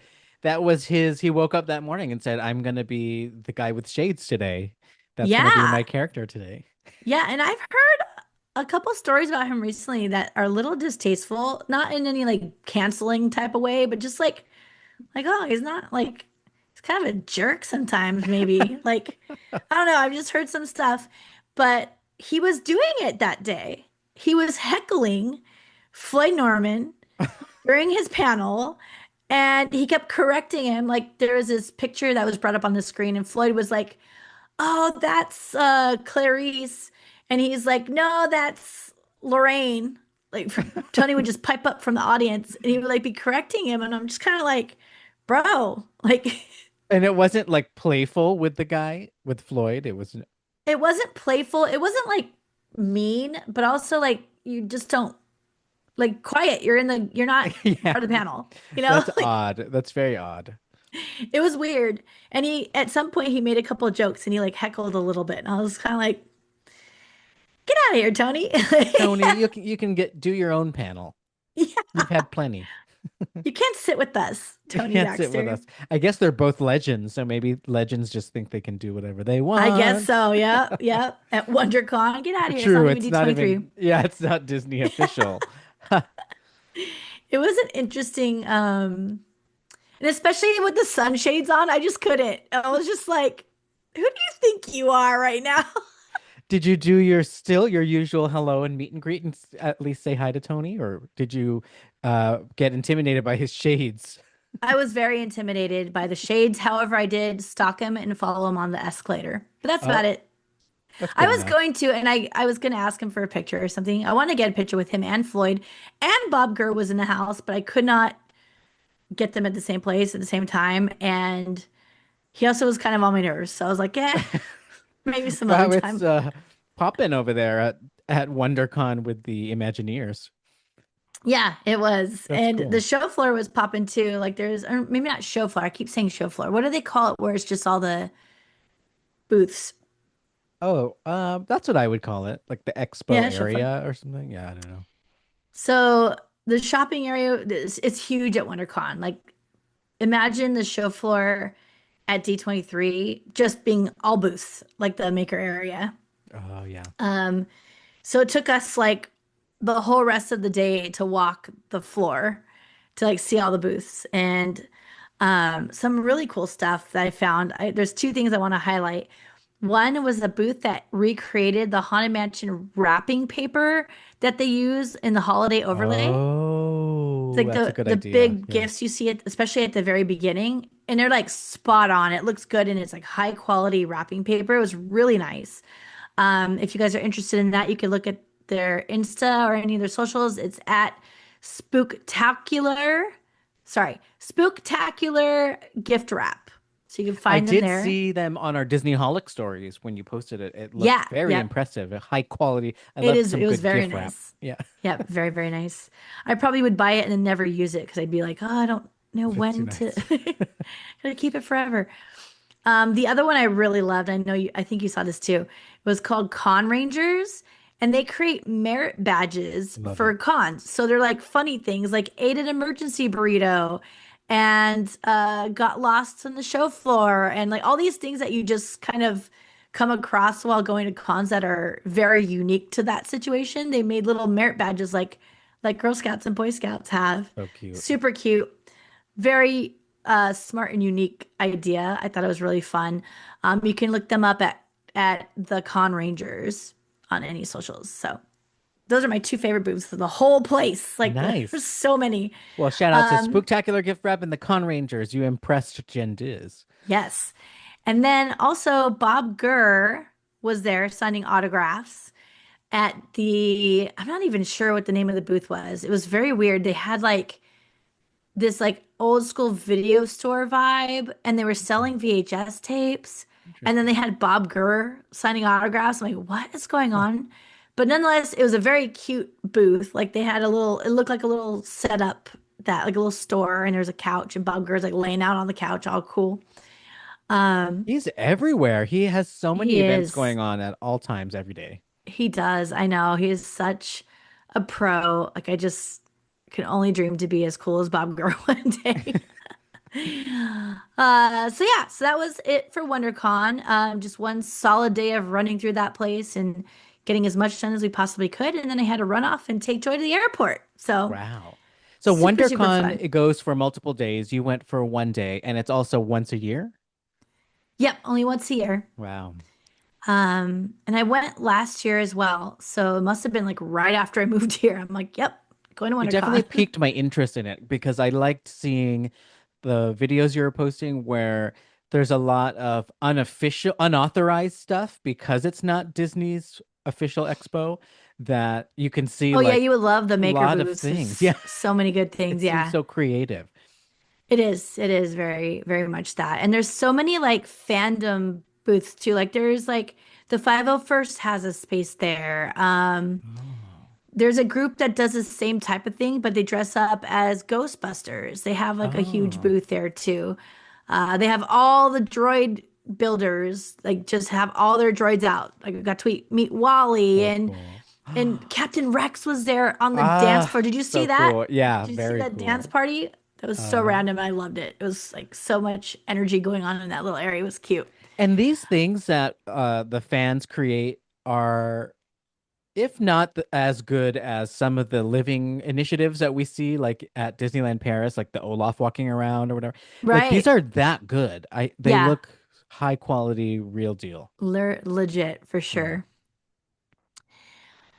Speaker 1: That was his. He woke up that morning and said, "I'm gonna be the guy with shades today. That's gonna be
Speaker 2: yeah,
Speaker 1: my character today."
Speaker 2: yeah, and I've heard a couple stories about him recently that are a little distasteful, not in any like canceling type of way, but just like oh, he's not like he's kind of a jerk sometimes, maybe. Like I don't know, I've just heard some stuff, but he was doing it that day. He was heckling Floyd Norman during his panel, and he kept correcting him. Like there was this picture that was brought up on the screen, and Floyd was like, "Oh, that's Clarice," and he's like, "No, that's Lorraine." Like Tony would just pipe up from the audience, and he would like be correcting him, and I'm just kind of like, "Bro, like."
Speaker 1: And it wasn't like playful with the guy with Floyd. It was
Speaker 2: It wasn't playful. It wasn't like mean, but also like you just don't like quiet. You're not
Speaker 1: yeah.
Speaker 2: part of the panel. You know,
Speaker 1: That's
Speaker 2: like
Speaker 1: odd. That's very odd.
Speaker 2: it was weird. And he at some point he made a couple of jokes and he like heckled a little bit. And I was kind of like, get out of here, Tony.
Speaker 1: Tony, you can do your own panel.
Speaker 2: Yeah,
Speaker 1: You've had plenty.
Speaker 2: you can't sit with us,
Speaker 1: You
Speaker 2: Tony
Speaker 1: can't sit with
Speaker 2: Baxter.
Speaker 1: us. I guess they're both legends, so maybe legends just think they can do whatever they
Speaker 2: I guess
Speaker 1: want.
Speaker 2: so. Yeah, yeah. At WonderCon, get out of here. It's not
Speaker 1: True,
Speaker 2: even
Speaker 1: it's not
Speaker 2: D23.
Speaker 1: even, yeah, it's not Disney official.
Speaker 2: It was an interesting, and especially with the sunshades on, I just couldn't. I was just like, who do you think you are right now?
Speaker 1: Did you do your usual hello and meet and greet and at least say hi to Tony, or did you get intimidated by his shades?
Speaker 2: I was very intimidated by the shades. However, I did stalk him and follow him on the escalator. But that's about
Speaker 1: Oh,
Speaker 2: it.
Speaker 1: that's
Speaker 2: I
Speaker 1: good
Speaker 2: was
Speaker 1: enough.
Speaker 2: going to, and I was going to ask him for a picture or something. I want to get a picture with him and Floyd, and Bob Gurr was in the house, but I could not get them at the same place at the same time. And he also was kind of on my nerves. So I was like, yeah, maybe some other
Speaker 1: Wow, it's
Speaker 2: time.
Speaker 1: popping over there at WonderCon with the Imagineers.
Speaker 2: Yeah, it was.
Speaker 1: That's
Speaker 2: And the
Speaker 1: cool.
Speaker 2: show floor was popping too. Like there's, or maybe not show floor. I keep saying show floor. What do they call it where it's just all the booths?
Speaker 1: Oh, that's what I would call it, like the expo
Speaker 2: Yeah, show floor.
Speaker 1: area or something. Yeah, I don't know.
Speaker 2: So the shopping area is it's huge at WonderCon. Like imagine the show floor at D23 just being all booths, like the maker area.
Speaker 1: Oh yeah.
Speaker 2: Um, so it took us like the whole rest of the day to walk the floor to like see all the booths and some really cool stuff that I found. There's two things I want to highlight. One was a booth that recreated the Haunted Mansion wrapping paper that they use in the holiday overlay. It's
Speaker 1: Oh,
Speaker 2: like
Speaker 1: that's a
Speaker 2: the
Speaker 1: good
Speaker 2: the
Speaker 1: idea.
Speaker 2: big
Speaker 1: Yeah.
Speaker 2: gifts you see it, especially at the very beginning, and they're like spot on. It looks good and it's like high quality wrapping paper. It was really nice. If you guys are interested in that, you can look at their Insta or any of their socials. It's at Spooktacular. Sorry, Spooktacular Gift Wrap. So you can
Speaker 1: I
Speaker 2: find them
Speaker 1: did
Speaker 2: there.
Speaker 1: see them on our Disney Holic stories when you posted it. It looked
Speaker 2: Yeah,
Speaker 1: very
Speaker 2: yep.
Speaker 1: impressive, high quality. I
Speaker 2: It
Speaker 1: love
Speaker 2: is.
Speaker 1: some
Speaker 2: It was
Speaker 1: good
Speaker 2: very
Speaker 1: gift wrap.
Speaker 2: nice.
Speaker 1: Yeah,
Speaker 2: Yep, very, very nice. I probably would buy it and then never use it because I'd be like, oh, I don't know
Speaker 1: that's too
Speaker 2: when to
Speaker 1: nice.
Speaker 2: gotta keep it forever. The other one I really loved, I know you, I think you saw this too, was called Con Rangers, and they create merit badges
Speaker 1: Love it.
Speaker 2: for cons. So they're like funny things like ate an emergency burrito and got lost on the show floor and like all these things that you just kind of come across while going to cons that are very unique to that situation. They made little merit badges like Girl Scouts and Boy Scouts have.
Speaker 1: So cute.
Speaker 2: Super cute. Very smart and unique idea. I thought it was really fun. You can look them up at the Con Rangers on any socials. So those are my two favorite booths of the whole place. Like there's
Speaker 1: Nice.
Speaker 2: so many.
Speaker 1: Well, shout out to
Speaker 2: Um,
Speaker 1: Spooktacular Gift Wrap and the Con Rangers. You impressed Jen Diz.
Speaker 2: yes. And then also Bob Gurr was there signing autographs at the, I'm not even sure what the name of the booth was. It was very weird. They had like this like old school video store vibe and they were
Speaker 1: Oh,
Speaker 2: selling VHS tapes. And then
Speaker 1: interesting.
Speaker 2: they had Bob Gurr signing autographs. I'm like, what is going on? But nonetheless, it was a very cute booth. Like they had a little, it looked like a little setup that like a little store and there's a couch and Bob Gurr's like laying out on the couch, all cool. Um,
Speaker 1: He's everywhere. He has so many
Speaker 2: he
Speaker 1: events
Speaker 2: is,
Speaker 1: going on at all times every day.
Speaker 2: he does. I know. He is such a pro. Like I just can only dream to be as cool as Bob Gurr one day. So yeah, so that was it for WonderCon. Just one solid day of running through that place and getting as much done as we possibly could, and then I had to run off and take Joy to the airport. So
Speaker 1: Wow. So
Speaker 2: super, super
Speaker 1: WonderCon,
Speaker 2: fun.
Speaker 1: it goes for multiple days. You went for one day, and it's also once a year?
Speaker 2: Yep, only once a year.
Speaker 1: Wow.
Speaker 2: And I went last year as well, so it must have been like right after I moved here. I'm like, yep, going to
Speaker 1: You definitely
Speaker 2: WonderCon.
Speaker 1: piqued my interest in it because I liked seeing the videos you were posting where there's a lot of unofficial, unauthorized stuff because it's not Disney's official expo that you can see
Speaker 2: Oh yeah,
Speaker 1: like
Speaker 2: you would love the
Speaker 1: a
Speaker 2: maker
Speaker 1: lot of
Speaker 2: booths.
Speaker 1: things.
Speaker 2: There's
Speaker 1: Yeah,
Speaker 2: so many good
Speaker 1: it
Speaker 2: things.
Speaker 1: seems
Speaker 2: Yeah.
Speaker 1: so creative.
Speaker 2: It is. It is very, very much that. And there's so many like fandom booths too. Like there's like the 501st has a space there.
Speaker 1: Oh.
Speaker 2: There's a group that does the same type of thing, but they dress up as Ghostbusters. They have like a huge
Speaker 1: Oh,
Speaker 2: booth there too. They have all the droid builders, like just have all their droids out. Like we got to meet Wally
Speaker 1: so cool.
Speaker 2: and Captain Rex was there on the dance
Speaker 1: Ah,
Speaker 2: floor. Did you see
Speaker 1: so
Speaker 2: that?
Speaker 1: cool. Yeah,
Speaker 2: Did you see
Speaker 1: very
Speaker 2: that dance
Speaker 1: cool.
Speaker 2: party? That was so
Speaker 1: Uh-huh.
Speaker 2: random. I loved it. It was like so much energy going on in that little area. It was cute.
Speaker 1: And these things that the fans create are, if not as good as some of the living initiatives that we see, like at Disneyland Paris, like the Olaf walking around or whatever. Like these
Speaker 2: Right.
Speaker 1: are that good. They
Speaker 2: Yeah.
Speaker 1: look high quality, real deal.
Speaker 2: Legit for
Speaker 1: Yeah.
Speaker 2: sure.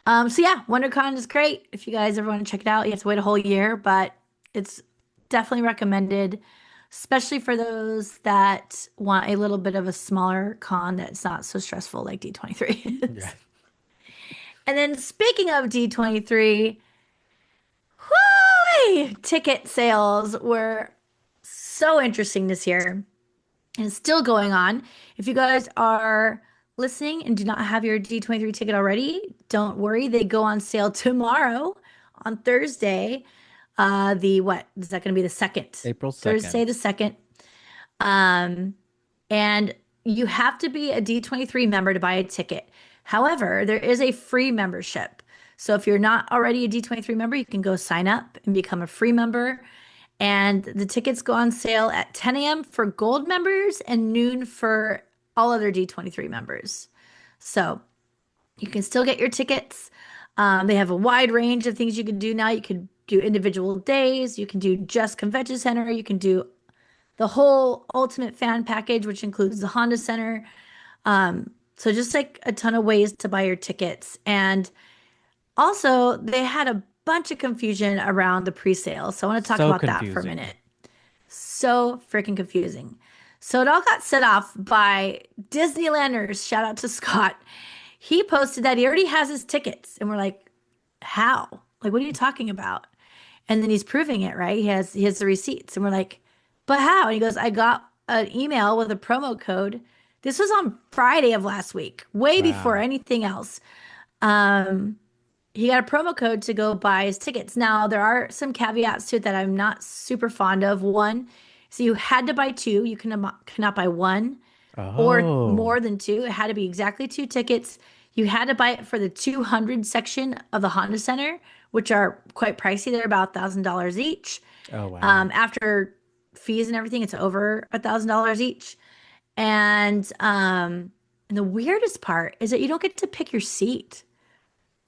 Speaker 2: So yeah, WonderCon is great. If you guys ever want to check it out, you have to wait a whole year, but it's definitely recommended, especially for those that want a little bit of a smaller con that's not so stressful like D23
Speaker 1: Yeah.
Speaker 2: is. And then speaking of D23, ticket sales were so interesting this year and it's still going on. If you guys are listening and do not have your D23 ticket already, don't worry. They go on sale tomorrow on Thursday. The what? Is that going to be the second?
Speaker 1: April
Speaker 2: Thursday
Speaker 1: 2nd.
Speaker 2: the second. Um, and you have to be a D23 member to buy a ticket. However, there is a free membership. So if you're not already a D23 member, you can go sign up and become a free member. And the tickets go on sale at 10 a.m. for gold members and noon for all other D23 members. So you can still get your tickets. They have a wide range of things you can do now. You can do individual days, you can do just convention center, you can do the whole ultimate fan package, which includes the Honda Center. So just like a ton of ways to buy your tickets. And also, they had a bunch of confusion around the pre-sale. So I want to talk
Speaker 1: So
Speaker 2: about that for a
Speaker 1: confusing.
Speaker 2: minute. So freaking confusing. So it all got set off by Disneylanders. Shout out to Scott. He posted that he already has his tickets. And we're like, how? Like, what are you talking about? And then he's proving it, right? He has the receipts. And we're like, but how? And he goes, I got an email with a promo code. This was on Friday of last week, way before
Speaker 1: Wow.
Speaker 2: anything else. Um, he got a promo code to go buy his tickets. Now, there are some caveats to it that I'm not super fond of. One, so you had to buy two. You cannot buy one or
Speaker 1: Oh.
Speaker 2: more than two. It had to be exactly two tickets. You had to buy it for the 200 section of the Honda Center, which are quite pricey. They're about $1,000 each.
Speaker 1: Oh, wow.
Speaker 2: After fees and everything, it's over $1,000 each. And And the weirdest part is that you don't get to pick your seat.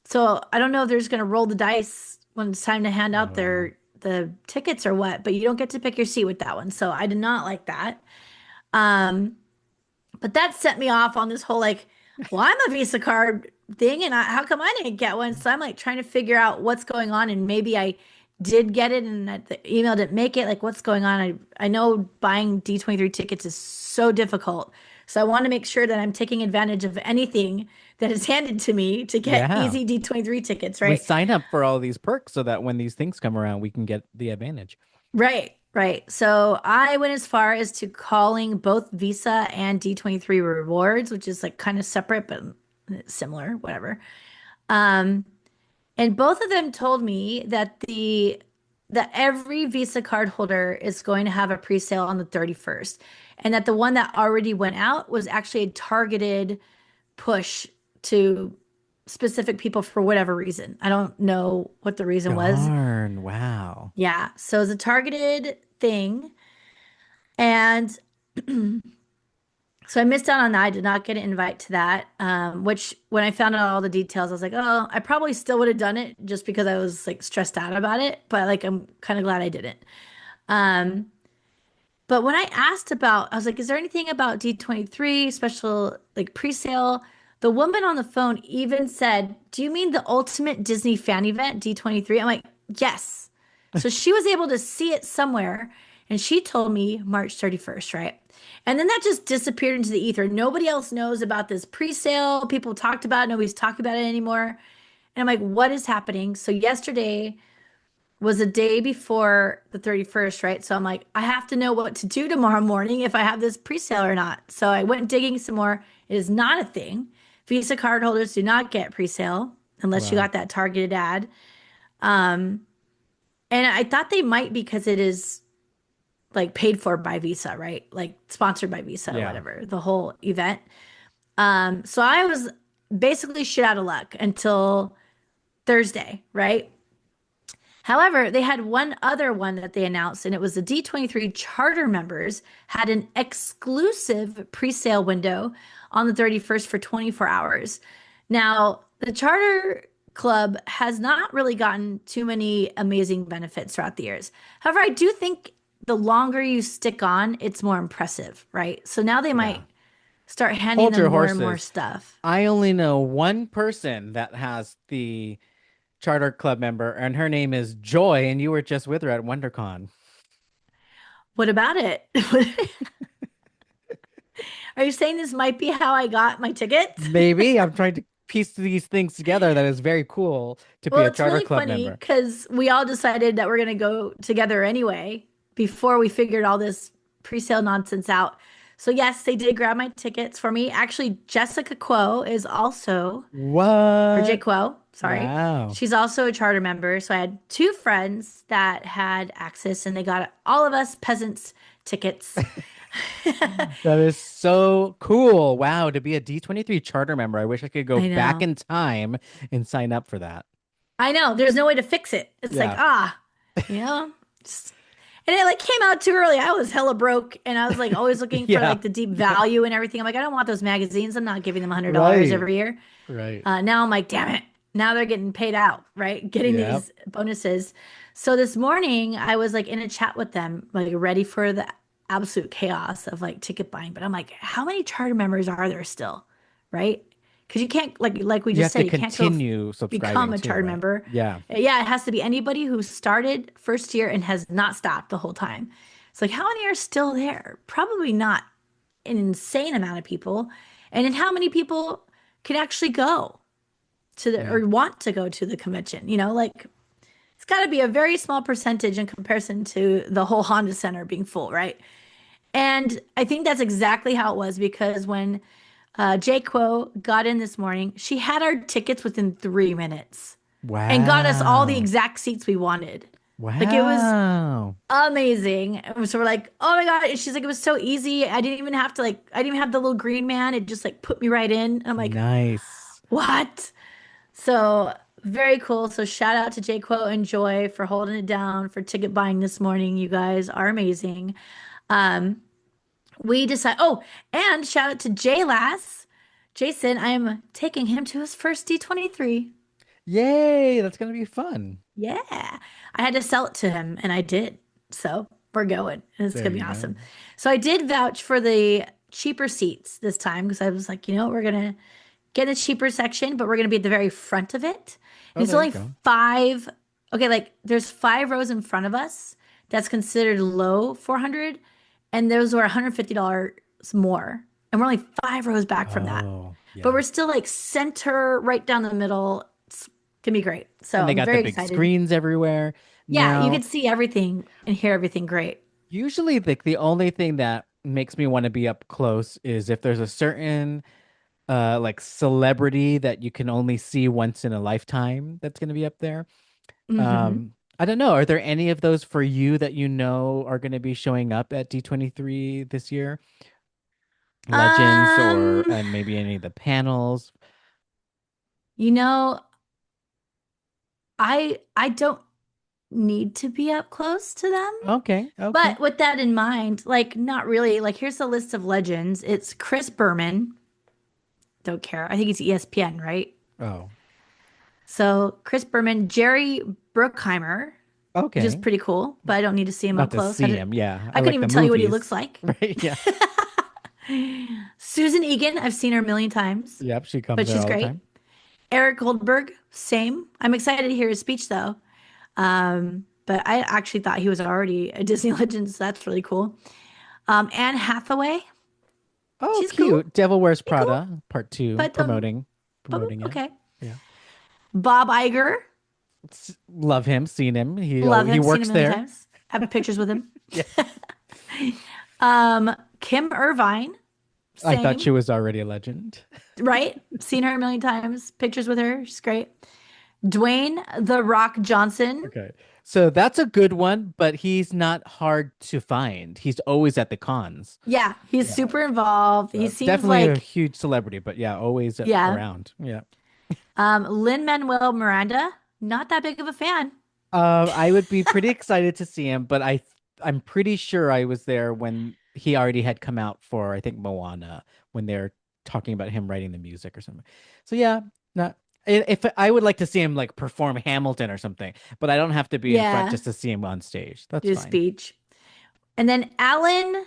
Speaker 2: So I don't know if they're just going to roll the dice when it's time to hand out
Speaker 1: Oh,
Speaker 2: the tickets or what, but you don't get to pick your seat with that one. So I did not like that. Um, but that set me off on this whole like, well, I'm a Visa card thing, and how come I didn't get one? So I'm like trying to figure out what's going on, and maybe I did get it, and that the email didn't make it. Like, what's going on? I know buying D23 tickets is so difficult, so I want to make sure that I'm taking advantage of anything that is handed to me to get
Speaker 1: yeah.
Speaker 2: easy D23 tickets,
Speaker 1: We
Speaker 2: right?
Speaker 1: sign up for all these perks so that when these things come around, we can get the advantage.
Speaker 2: Right, right. So I went as far as to calling both Visa and D23 rewards, which is like kind of separate but similar, whatever. Um, and both of them told me that that every Visa card holder is going to have a pre-sale on the 31st, and that the one that already went out was actually a targeted push to specific people for whatever reason. I don't know what the reason was.
Speaker 1: Darn, wow.
Speaker 2: Yeah, so it's a targeted thing. And so I missed out on that. I did not get an invite to that. Which when I found out all the details, I was like, oh, I probably still would have done it just because I was like stressed out about it. But like I'm kind of glad I didn't. Um, but when I asked about, I was like, is there anything about D23 special like pre-sale? The woman on the phone even said, do you mean the ultimate Disney fan event, D23? I'm like, yes. So she was able to see it somewhere, and she told me March 31st, right? And then that just disappeared into the ether. Nobody else knows about this pre-sale. People talked about it. Nobody's talking about it anymore. And I'm like, what is happening? So yesterday was a day before the 31st, right? So I'm like, I have to know what to do tomorrow morning if I have this pre-sale or not. So I went digging some more. It is not a thing. Visa card holders do not get pre-sale unless you
Speaker 1: Wow.
Speaker 2: got that targeted ad. Um, and I thought they might because it is like paid for by Visa, right? Like sponsored by Visa or
Speaker 1: Yeah.
Speaker 2: whatever, the whole event. So I was basically shit out of luck until Thursday, right? However, they had one other one that they announced, and it was the D23 charter members had an exclusive pre-sale window on the 31st for 24 hours. Now, the charter club has not really gotten too many amazing benefits throughout the years. However, I do think the longer you stick on, it's more impressive, right? So now they
Speaker 1: Yeah.
Speaker 2: might start handing
Speaker 1: Hold
Speaker 2: them
Speaker 1: your
Speaker 2: more and more
Speaker 1: horses.
Speaker 2: stuff.
Speaker 1: I only know one person that has the charter club member, and her name is Joy, and you were just with her at WonderCon.
Speaker 2: What about it? Are you saying this might be how I got my tickets?
Speaker 1: Maybe I'm trying to piece these things together. That is very cool to be
Speaker 2: Well,
Speaker 1: a
Speaker 2: it's
Speaker 1: charter
Speaker 2: really
Speaker 1: club
Speaker 2: funny
Speaker 1: member.
Speaker 2: because we all decided that we're going to go together anyway before we figured all this pre-sale nonsense out. So yes, they did grab my tickets for me. Actually, Jessica Quo is also, or Jay
Speaker 1: What?
Speaker 2: Quo, sorry.
Speaker 1: Wow.
Speaker 2: She's also a charter member. So I had two friends that had access and they got all of us peasants tickets.
Speaker 1: That is so cool. Wow, to be a D23 charter member. I wish I could go
Speaker 2: I
Speaker 1: back
Speaker 2: know.
Speaker 1: in time and sign up for that.
Speaker 2: I know. There's no way to fix it. It's like,
Speaker 1: Yeah.
Speaker 2: you know, just and it like came out too early. I was hella broke and I was like always looking for
Speaker 1: Yeah.
Speaker 2: like the deep value and everything. I'm like, I don't want those magazines. I'm not giving them $100
Speaker 1: Right.
Speaker 2: every year.
Speaker 1: Right.
Speaker 2: Now I'm like, damn it. Now they're getting paid out, right? Getting
Speaker 1: Yep.
Speaker 2: these bonuses. So this morning I was like in a chat with them, like ready for the absolute chaos of like ticket buying. But I'm like, how many charter members are there still? Right? Because you can't like we
Speaker 1: You
Speaker 2: just
Speaker 1: have to
Speaker 2: said, you can't go
Speaker 1: continue
Speaker 2: become
Speaker 1: subscribing
Speaker 2: a
Speaker 1: too,
Speaker 2: charter
Speaker 1: right?
Speaker 2: member.
Speaker 1: Yeah.
Speaker 2: Yeah, it has to be anybody who started first year and has not stopped the whole time. It's like, how many are still there? Probably not an insane amount of people. And then how many people can actually go to the
Speaker 1: Yeah.
Speaker 2: or want to go to the convention? Like it's got to be a very small percentage in comparison to the whole Honda Center being full, right? And I think that's exactly how it was because when Jay Quo got in this morning, she had our tickets within 3 minutes and got us all the
Speaker 1: Wow.
Speaker 2: exact seats we wanted. Like it was
Speaker 1: Wow.
Speaker 2: amazing. And so we're like, oh my God. And she's like, it was so easy. I didn't even have the little green man. It just like put me right in. And I'm like,
Speaker 1: Nice.
Speaker 2: what? So very cool. So shout out to Jay Quo and Joy for holding it down for ticket buying this morning. You guys are amazing. Um, we decide, oh, and shout out to Jay Lass. Jason, I'm taking him to his first D23.
Speaker 1: Yay, that's gonna be fun.
Speaker 2: Yeah. I had to sell it to him and I did. So we're going. It's
Speaker 1: There
Speaker 2: gonna be
Speaker 1: you go.
Speaker 2: awesome. So I did vouch for the cheaper seats this time because I was like, we're gonna get in the cheaper section, but we're gonna be at the very front of it. And
Speaker 1: Oh,
Speaker 2: it's
Speaker 1: there you
Speaker 2: only
Speaker 1: go.
Speaker 2: five, okay, like there's 5 rows in front of us that's considered low 400, and those were $150 more. And we're only 5 rows back from that.
Speaker 1: Oh,
Speaker 2: But
Speaker 1: yeah.
Speaker 2: we're still like center right down the middle. It's gonna be great. So
Speaker 1: And they
Speaker 2: I'm
Speaker 1: got the
Speaker 2: very
Speaker 1: big
Speaker 2: excited.
Speaker 1: screens everywhere.
Speaker 2: Yeah, you
Speaker 1: Now,
Speaker 2: can see everything and hear everything great.
Speaker 1: usually the only thing that makes me want to be up close is if there's a certain like celebrity that you can only see once in a lifetime that's going to be up there.
Speaker 2: Hmm.
Speaker 1: I don't know. Are there any of those for you that you know are going to be showing up at D23 this year? Legends or
Speaker 2: Um,
Speaker 1: and maybe any of the panels?
Speaker 2: you know, I don't need to be up close to them.
Speaker 1: Okay, okay.
Speaker 2: But with that in mind, like not really. Like here's the list of legends. It's Chris Berman. Don't care. I think he's ESPN, right?
Speaker 1: Oh,
Speaker 2: So Chris Berman, Jerry Bruckheimer, which is
Speaker 1: okay.
Speaker 2: pretty cool, but I don't need to see him
Speaker 1: Not
Speaker 2: up
Speaker 1: to
Speaker 2: close.
Speaker 1: see him. Yeah,
Speaker 2: I
Speaker 1: I
Speaker 2: couldn't
Speaker 1: like the
Speaker 2: even tell you what he looks
Speaker 1: movies.
Speaker 2: like.
Speaker 1: Right? Yeah.
Speaker 2: Susan Egan, I've seen her a million times,
Speaker 1: Yep, she comes
Speaker 2: but
Speaker 1: there
Speaker 2: she's
Speaker 1: all the
Speaker 2: great.
Speaker 1: time.
Speaker 2: Eric Goldberg, same. I'm excited to hear his speech though. But I actually thought he was already a Disney legend, so that's really cool. Anne Hathaway,
Speaker 1: Oh,
Speaker 2: she's cool.
Speaker 1: cute. Devil Wears
Speaker 2: Pretty cool.
Speaker 1: Prada, part two,
Speaker 2: But
Speaker 1: promoting it.
Speaker 2: okay.
Speaker 1: Yeah.
Speaker 2: Bob Iger,
Speaker 1: Love him, seen him.
Speaker 2: love
Speaker 1: He
Speaker 2: him, seen him
Speaker 1: works
Speaker 2: a million
Speaker 1: there.
Speaker 2: times. Have pictures with him.
Speaker 1: Yes.
Speaker 2: Kim Irvine,
Speaker 1: I thought she
Speaker 2: same,
Speaker 1: was already a legend.
Speaker 2: right? Seen her a million times. Pictures with her. She's great. Dwayne The Rock Johnson.
Speaker 1: Okay. So that's a good one, but he's not hard to find. He's always at the cons.
Speaker 2: Yeah, he's
Speaker 1: Yeah.
Speaker 2: super involved. He
Speaker 1: So
Speaker 2: seems
Speaker 1: definitely a
Speaker 2: like,
Speaker 1: huge celebrity, but yeah, always
Speaker 2: yeah.
Speaker 1: around. Yeah.
Speaker 2: Lin-Manuel Miranda, not that big of a fan.
Speaker 1: I would be pretty excited to see him, but I'm pretty sure I was there when he already had come out for I think Moana when they're talking about him writing the music or something. So yeah, not if I would like to see him like perform Hamilton or something, but I don't have to be in front
Speaker 2: Yeah,
Speaker 1: just to see him on stage. That's
Speaker 2: do a
Speaker 1: fine.
Speaker 2: speech. And then Alan,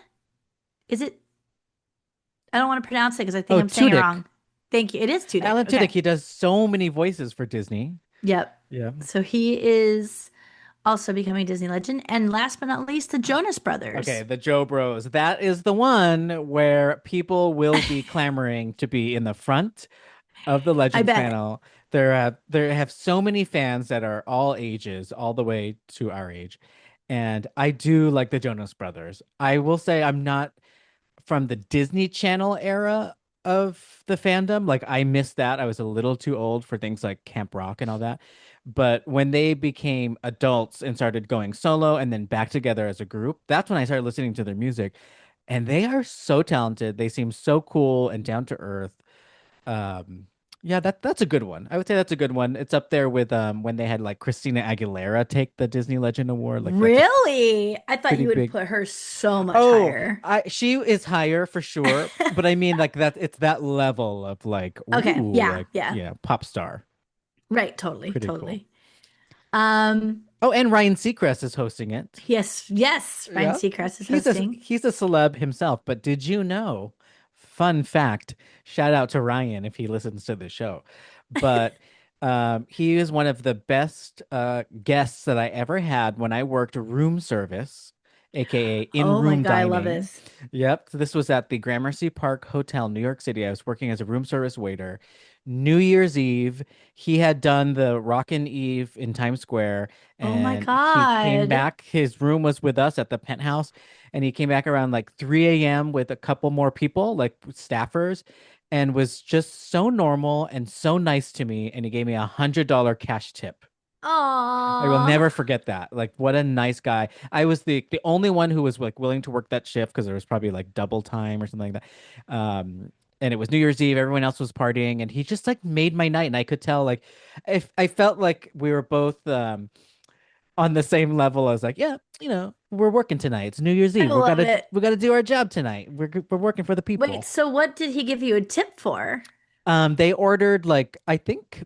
Speaker 2: is it? I don't want to pronounce it because I think
Speaker 1: Oh,
Speaker 2: I'm saying it
Speaker 1: Tudyk.
Speaker 2: wrong. Thank you. It is Tudyk.
Speaker 1: Alan Tudyk,
Speaker 2: Okay.
Speaker 1: he does so many voices for Disney.
Speaker 2: Yep.
Speaker 1: Yeah.
Speaker 2: So he is also becoming a Disney legend. And last but not least, the Jonas
Speaker 1: Okay,
Speaker 2: Brothers.
Speaker 1: the Joe Bros. That is the one where people will be clamoring to be in the front of the
Speaker 2: I
Speaker 1: Legends
Speaker 2: bet.
Speaker 1: panel. There have so many fans that are all ages, all the way to our age. And I do like the Jonas Brothers. I will say I'm not from the Disney Channel era of the fandom. Like I missed that. I was a little too old for things like Camp Rock and all that. But when they became adults and started going solo and then back together as a group, that's when I started listening to their music. And they are so talented. They seem so cool and down to earth. Um, yeah, that's a good one. I would say that's a good one. It's up there with when they had like Christina Aguilera take the Disney Legend Award. Like that's a
Speaker 2: Really? I thought
Speaker 1: pretty
Speaker 2: you would
Speaker 1: big.
Speaker 2: put her so much
Speaker 1: Oh,
Speaker 2: higher.
Speaker 1: I she is higher for sure, but I mean like that it's that level of like
Speaker 2: Okay.
Speaker 1: ooh,
Speaker 2: Yeah.
Speaker 1: like
Speaker 2: Yeah.
Speaker 1: yeah, pop star.
Speaker 2: Right. Totally.
Speaker 1: Pretty cool.
Speaker 2: Totally. Um,
Speaker 1: Oh, and Ryan Seacrest is hosting it.
Speaker 2: yes. Yes. Ryan
Speaker 1: Yeah.
Speaker 2: Seacrest is hosting.
Speaker 1: He's a celeb himself, but did you know? Fun fact, shout out to Ryan if he listens to the show. But he is one of the best guests that I ever had when I worked room service, aka
Speaker 2: Oh my
Speaker 1: in-room
Speaker 2: God. I love
Speaker 1: dining.
Speaker 2: this.
Speaker 1: Yep, so this was at the Gramercy Park Hotel, New York City. I was working as a room service waiter. New Year's Eve, he had done the Rockin' Eve in Times Square,
Speaker 2: Oh my
Speaker 1: and he came
Speaker 2: God.
Speaker 1: back. His room was with us at the penthouse, and he came back around like 3 a.m. with a couple more people, like staffers, and was just so normal and so nice to me. And he gave me $100 cash tip. I will
Speaker 2: Aw.
Speaker 1: never forget that. Like, what a nice guy. I was the only one who was like willing to work that shift because there was probably like double time or something like that. And it was New Year's Eve. Everyone else was partying, and he just like made my night. And I could tell like if I felt like we were both on the same level. I was like, yeah, we're working tonight. It's New Year's
Speaker 2: I
Speaker 1: Eve.
Speaker 2: love it.
Speaker 1: We gotta do our job tonight. We're working for the
Speaker 2: Wait,
Speaker 1: people.
Speaker 2: so what did he give you a tip for?
Speaker 1: They ordered like I think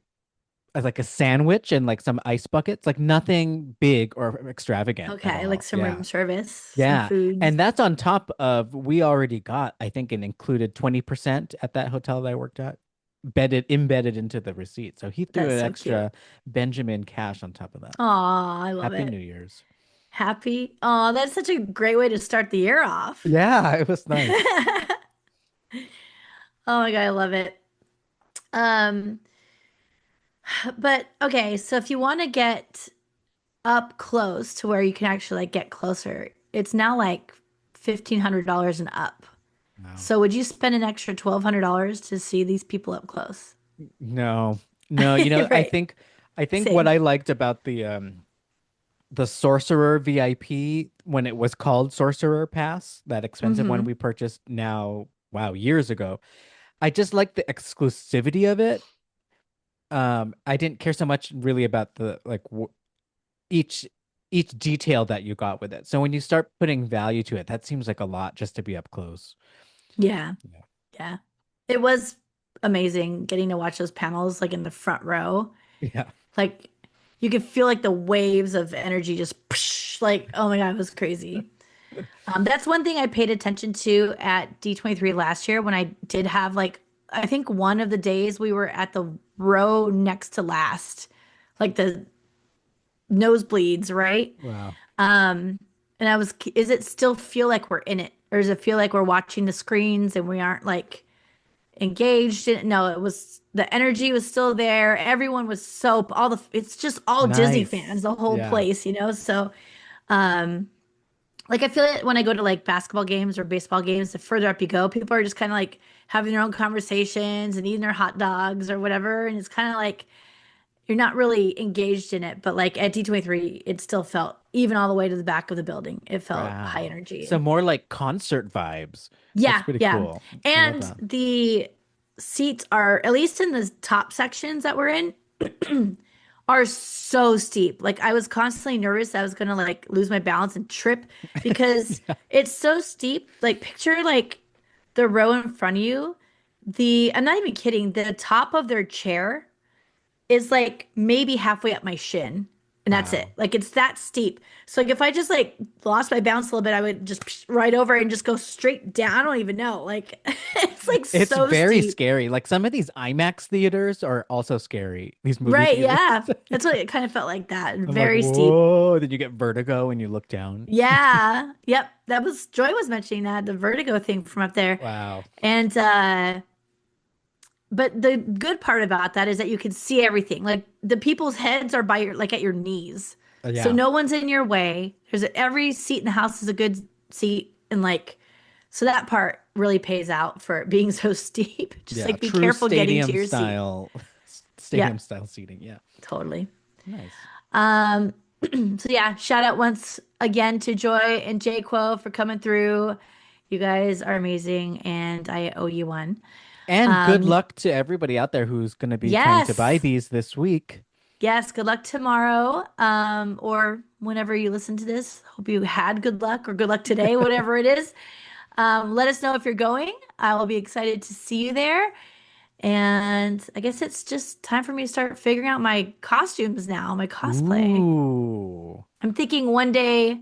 Speaker 1: like a sandwich and like some ice buckets, like nothing big or extravagant at
Speaker 2: Okay, like
Speaker 1: all.
Speaker 2: some room
Speaker 1: Yeah.
Speaker 2: service, some
Speaker 1: Yeah.
Speaker 2: food.
Speaker 1: And that's on top of we already got, I think, an included 20% at that hotel that I worked at, embedded into the receipt. So he threw
Speaker 2: That's
Speaker 1: an
Speaker 2: so cute.
Speaker 1: extra Benjamin cash on top of that.
Speaker 2: Aw, I love
Speaker 1: Happy
Speaker 2: it.
Speaker 1: New Year's.
Speaker 2: Happy. Oh, that's such a great way to start the year off.
Speaker 1: Yeah, it was nice.
Speaker 2: Oh my God, I love it. Um, but okay, so if you want to get up close to where you can actually like get closer, it's now like $1,500 and up.
Speaker 1: Wow.
Speaker 2: So would you spend an extra $1,200 to see these people up close?
Speaker 1: No, no, you know,
Speaker 2: Right.
Speaker 1: I think what
Speaker 2: Same.
Speaker 1: I liked about the Sorcerer VIP when it was called Sorcerer Pass, that expensive one
Speaker 2: Mm-hmm.
Speaker 1: we purchased now, wow, years ago. I just like the exclusivity of it. I didn't care so much really about the like w each each detail that you got with it. So when you start putting value to it, that seems like a lot just to be up close.
Speaker 2: Yeah.
Speaker 1: Yeah.
Speaker 2: Yeah. It was amazing getting to watch those panels like in the front row.
Speaker 1: Yeah.
Speaker 2: Like you could feel like the waves of energy just like, oh my God, it was crazy. That's one thing I paid attention to at D23 last year when I did have like, I think one of the days we were at the row next to last, like the nosebleeds, right?
Speaker 1: Wow.
Speaker 2: And I was, is it still feel like we're in it? Or does it feel like we're watching the screens and we aren't like engaged in it? No, it was the energy was still there. Everyone was so all the it's just all Disney fans,
Speaker 1: Nice.
Speaker 2: the whole
Speaker 1: Yeah.
Speaker 2: place, you know? So like I feel it when I go to like basketball games or baseball games, the further up you go, people are just kind of like having their own conversations and eating their hot dogs or whatever. And it's kind of like you're not really engaged in it. But like at D23, it still felt, even all the way to the back of the building, it felt high
Speaker 1: Wow.
Speaker 2: energy.
Speaker 1: So more like concert vibes. That's
Speaker 2: Yeah,
Speaker 1: pretty
Speaker 2: yeah.
Speaker 1: cool. I love
Speaker 2: And
Speaker 1: that.
Speaker 2: the seats are, at least in the top sections that we're in, are so steep. Like I was constantly nervous I was gonna like lose my balance and trip because
Speaker 1: Yeah.
Speaker 2: it's so steep. Like picture like the row in front of you. I'm not even kidding, the top of their chair is like maybe halfway up my shin. And that's it.
Speaker 1: Wow.
Speaker 2: Like it's that steep. So like if I just like lost my balance a little bit, I would just right over and just go straight down. I don't even know. Like it's like
Speaker 1: It's
Speaker 2: so
Speaker 1: very
Speaker 2: steep.
Speaker 1: scary. Like some of these IMAX theaters are also scary. These movie
Speaker 2: Right,
Speaker 1: theaters.
Speaker 2: yeah. That's what it kind of felt like that.
Speaker 1: I'm like,
Speaker 2: Very steep.
Speaker 1: whoa. Then you get vertigo when you look down.
Speaker 2: Yeah. Yep. That was Joy was mentioning that, the vertigo thing from up there.
Speaker 1: Wow.
Speaker 2: And but the good part about that is that you can see everything. Like the people's heads are by your like at your knees. So
Speaker 1: Yeah.
Speaker 2: no one's in your way. Every seat in the house is a good seat and like so that part really pays out for it being so steep. Just
Speaker 1: Yeah.
Speaker 2: like be
Speaker 1: True
Speaker 2: careful getting to your seat.
Speaker 1: stadium
Speaker 2: Yep,
Speaker 1: style seating. Yeah.
Speaker 2: totally.
Speaker 1: Nice.
Speaker 2: Um so yeah, shout out once again to Joy and Jayquo for coming through. You guys are amazing and I owe you one.
Speaker 1: And good
Speaker 2: Um
Speaker 1: luck to everybody out there who's going to be trying to buy
Speaker 2: yes.
Speaker 1: these this week.
Speaker 2: Yes, good luck tomorrow, or whenever you listen to this. Hope you had good luck or good luck today, whatever it is. Let us know if you're going. I will be excited to see you there. And I guess it's just time for me to start figuring out my costumes now, my cosplay.
Speaker 1: Ooh.
Speaker 2: I'm thinking one day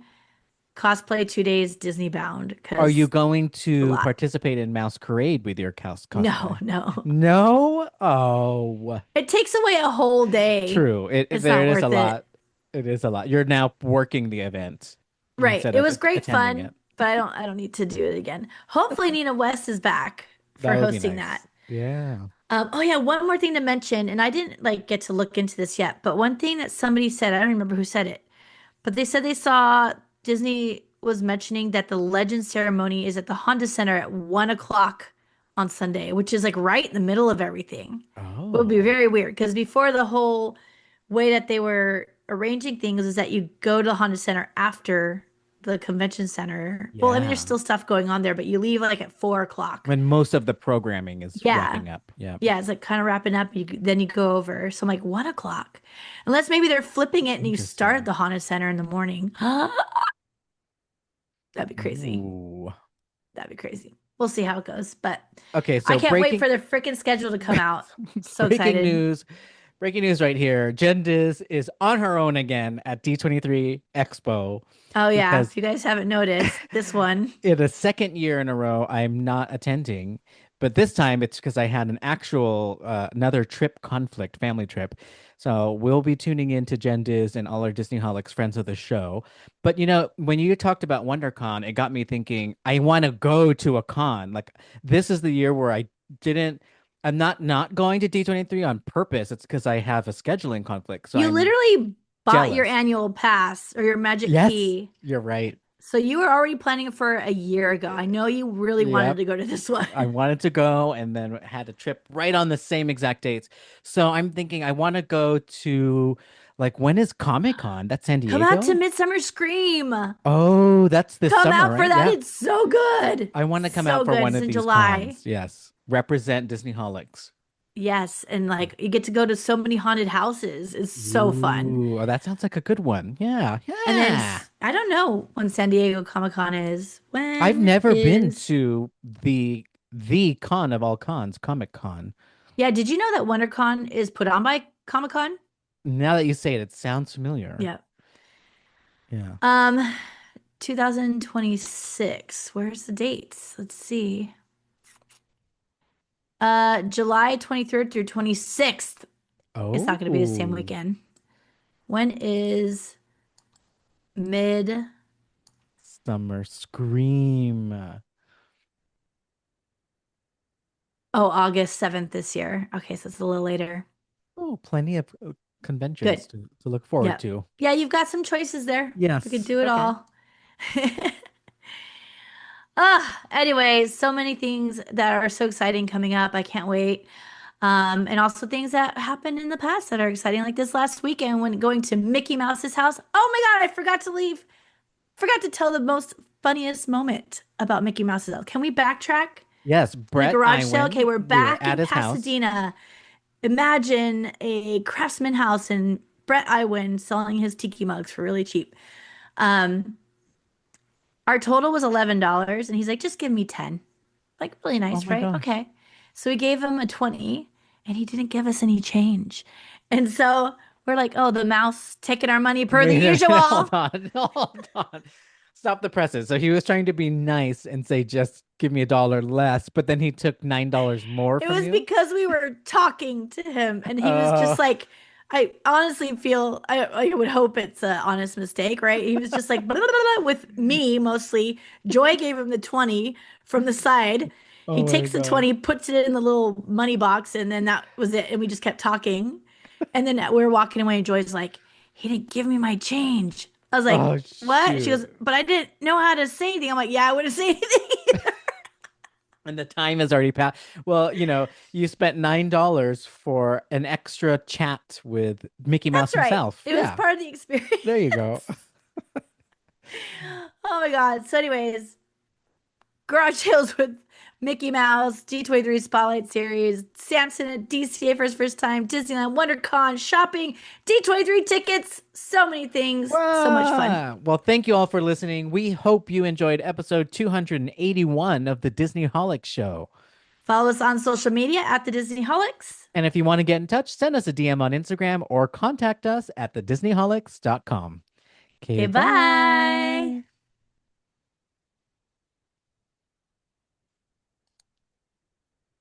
Speaker 2: cosplay, 2 days Disney bound
Speaker 1: Are you
Speaker 2: because
Speaker 1: going
Speaker 2: it's a
Speaker 1: to
Speaker 2: lot.
Speaker 1: participate in Masquerade with your
Speaker 2: No,
Speaker 1: cosplay?
Speaker 2: no.
Speaker 1: No? Oh,
Speaker 2: It takes away a whole day.
Speaker 1: true.
Speaker 2: It's
Speaker 1: There
Speaker 2: not
Speaker 1: is a
Speaker 2: worth it.
Speaker 1: lot. It is a lot. You're now working the event
Speaker 2: Right.
Speaker 1: instead
Speaker 2: It
Speaker 1: of
Speaker 2: was great
Speaker 1: attending
Speaker 2: fun,
Speaker 1: it.
Speaker 2: but I don't need to do it again. Hopefully Nina West is back for
Speaker 1: That would be
Speaker 2: hosting that.
Speaker 1: nice. Yeah.
Speaker 2: Oh yeah, one more thing to mention, and I didn't like get to look into this yet, but one thing that somebody said, I don't remember who said it, but they said they saw Disney was mentioning that the Legend ceremony is at the Honda Center at 1 o'clock on Sunday, which is like right in the middle of everything. It would be
Speaker 1: Oh,
Speaker 2: very weird because before the whole way that they were arranging things is that you go to the Honda Center after the convention center. Well, I mean, there's
Speaker 1: yeah.
Speaker 2: still stuff going on there, but you leave like at 4 o'clock.
Speaker 1: When most of the programming is
Speaker 2: Yeah.
Speaker 1: wrapping up. Yeah.
Speaker 2: Yeah, it's like kind of wrapping up. Then you go over. So I'm like, 1 o'clock. Unless maybe they're flipping it and you start at
Speaker 1: Interesting.
Speaker 2: the Honda Center in the morning. That'd be crazy.
Speaker 1: Ooh.
Speaker 2: That'd be crazy. we'll see how it goes. But
Speaker 1: Okay,
Speaker 2: I
Speaker 1: so
Speaker 2: can't wait
Speaker 1: breaking
Speaker 2: for the freaking schedule to come out. So
Speaker 1: breaking
Speaker 2: excited.
Speaker 1: news. Breaking news right here. Jen Diz is on her own again at D23 Expo
Speaker 2: Oh yeah,
Speaker 1: because
Speaker 2: if you guys haven't noticed, this one.
Speaker 1: in a second year in a row, I'm not attending. But this time it's because I had an actual another trip conflict, family trip. So we'll be tuning in to Jen Diz and all our Disneyholics friends of the show. But when you talked about WonderCon, it got me thinking, I want to go to a con. Like this is the year where didn't I'm not going to D23 on purpose. It's because I have a scheduling conflict. So
Speaker 2: You
Speaker 1: I'm
Speaker 2: literally bought your
Speaker 1: jealous.
Speaker 2: annual pass or your magic
Speaker 1: Yes,
Speaker 2: key.
Speaker 1: you're right.
Speaker 2: So you were already planning it for a year ago. I know you really wanted
Speaker 1: Yep.
Speaker 2: to go to this one.
Speaker 1: I wanted to go and then had a trip right on the same exact dates. So I'm thinking I want to go to like when is Comic-Con? That's San
Speaker 2: Come out to
Speaker 1: Diego?
Speaker 2: Midsummer Scream.
Speaker 1: Oh, that's this
Speaker 2: Come
Speaker 1: summer,
Speaker 2: out for
Speaker 1: right?
Speaker 2: that.
Speaker 1: Yeah.
Speaker 2: It's so good.
Speaker 1: I want to come out
Speaker 2: So
Speaker 1: for
Speaker 2: good.
Speaker 1: one
Speaker 2: It's
Speaker 1: of
Speaker 2: in
Speaker 1: these
Speaker 2: July.
Speaker 1: cons. Yes. Represent Disneyholics.
Speaker 2: Yes. And like you get to go to so many haunted houses. It's so fun.
Speaker 1: Ooh, oh, that sounds like a good one. Yeah.
Speaker 2: And then
Speaker 1: Yeah.
Speaker 2: I don't know when San Diego Comic Con is.
Speaker 1: I've
Speaker 2: When
Speaker 1: never been
Speaker 2: is
Speaker 1: to the con of all cons, Comic-Con.
Speaker 2: Yeah, did you know that WonderCon is put on by Comic Con?
Speaker 1: Now that you say it, it sounds familiar.
Speaker 2: Yeah.
Speaker 1: Yeah.
Speaker 2: Um 2026. Where's the dates? Let's see. July 23rd through 26th. It's not going to be the same
Speaker 1: Oh.
Speaker 2: weekend. When is mid?
Speaker 1: Summer Scream.
Speaker 2: Oh, August 7th this year. Okay, so it's a little later.
Speaker 1: Oh, plenty of
Speaker 2: Good.
Speaker 1: conventions to look forward
Speaker 2: Yeah.
Speaker 1: to.
Speaker 2: Yeah, you've got some choices there. We could
Speaker 1: Yes.
Speaker 2: do it
Speaker 1: Okay.
Speaker 2: all. Anyways, so many things that are so exciting coming up. I can't wait. And also things that happened in the past that are exciting, like this last weekend when going to Mickey Mouse's house. Oh my God, I forgot to leave. Forgot to tell the most funniest moment about Mickey Mouse's house. Can we backtrack?
Speaker 1: Yes,
Speaker 2: The
Speaker 1: Brett
Speaker 2: garage sale. Okay,
Speaker 1: Iwan.
Speaker 2: we're
Speaker 1: We were
Speaker 2: back
Speaker 1: at
Speaker 2: in
Speaker 1: his house.
Speaker 2: Pasadena. Imagine a craftsman house and Brett Iwan selling his tiki mugs for really cheap. Um, our total was $11, and he's like, just give me 10. Like, really
Speaker 1: Oh
Speaker 2: nice,
Speaker 1: my
Speaker 2: right?
Speaker 1: gosh.
Speaker 2: Okay. So we gave him a 20, and he didn't give us any change. And so we're like, oh, the mouse taking our money per the
Speaker 1: Wait a minute. Hold
Speaker 2: usual.
Speaker 1: on. Hold on. Stop the presses. So he was trying to be nice and say, just give me $1 less, but then he took $9 more
Speaker 2: It
Speaker 1: from
Speaker 2: was
Speaker 1: you.
Speaker 2: because we were talking to him, and he was
Speaker 1: Uh,
Speaker 2: just like, I honestly feel, I would hope it's an honest mistake, right? He was just like, blah, blah, blah, blah, with me mostly. Joy gave him the 20 from the side. He
Speaker 1: oh my
Speaker 2: takes the
Speaker 1: gosh.
Speaker 2: 20, puts it in the little money box, and then that was it. And we just kept talking. And then we were walking away, and Joy's like, he didn't give me my change. I was like,
Speaker 1: Oh
Speaker 2: what? She goes,
Speaker 1: shoot.
Speaker 2: but I didn't know how to say anything. I'm like, yeah, I wouldn't say anything.
Speaker 1: And the time has already passed. Well, you spent $9 for an extra chat with Mickey Mouse
Speaker 2: That's right.
Speaker 1: himself.
Speaker 2: It was
Speaker 1: Yeah,
Speaker 2: part of the experience.
Speaker 1: there you go.
Speaker 2: Oh my God. So, anyways, garage sales with Mickey Mouse, D23 Spotlight Series, Samson at DCA for his first time, Disneyland, WonderCon, shopping, D23 tickets, so many things, so much fun.
Speaker 1: Well, thank you all for listening. We hope you enjoyed episode 281 of the Disney Holic Show.
Speaker 2: Follow us on social media at the Disney Holics.
Speaker 1: And if you want to get in touch, send us a DM on Instagram or contact us at thedisneyholics.com. Okay,
Speaker 2: Okay, bye.
Speaker 1: bye.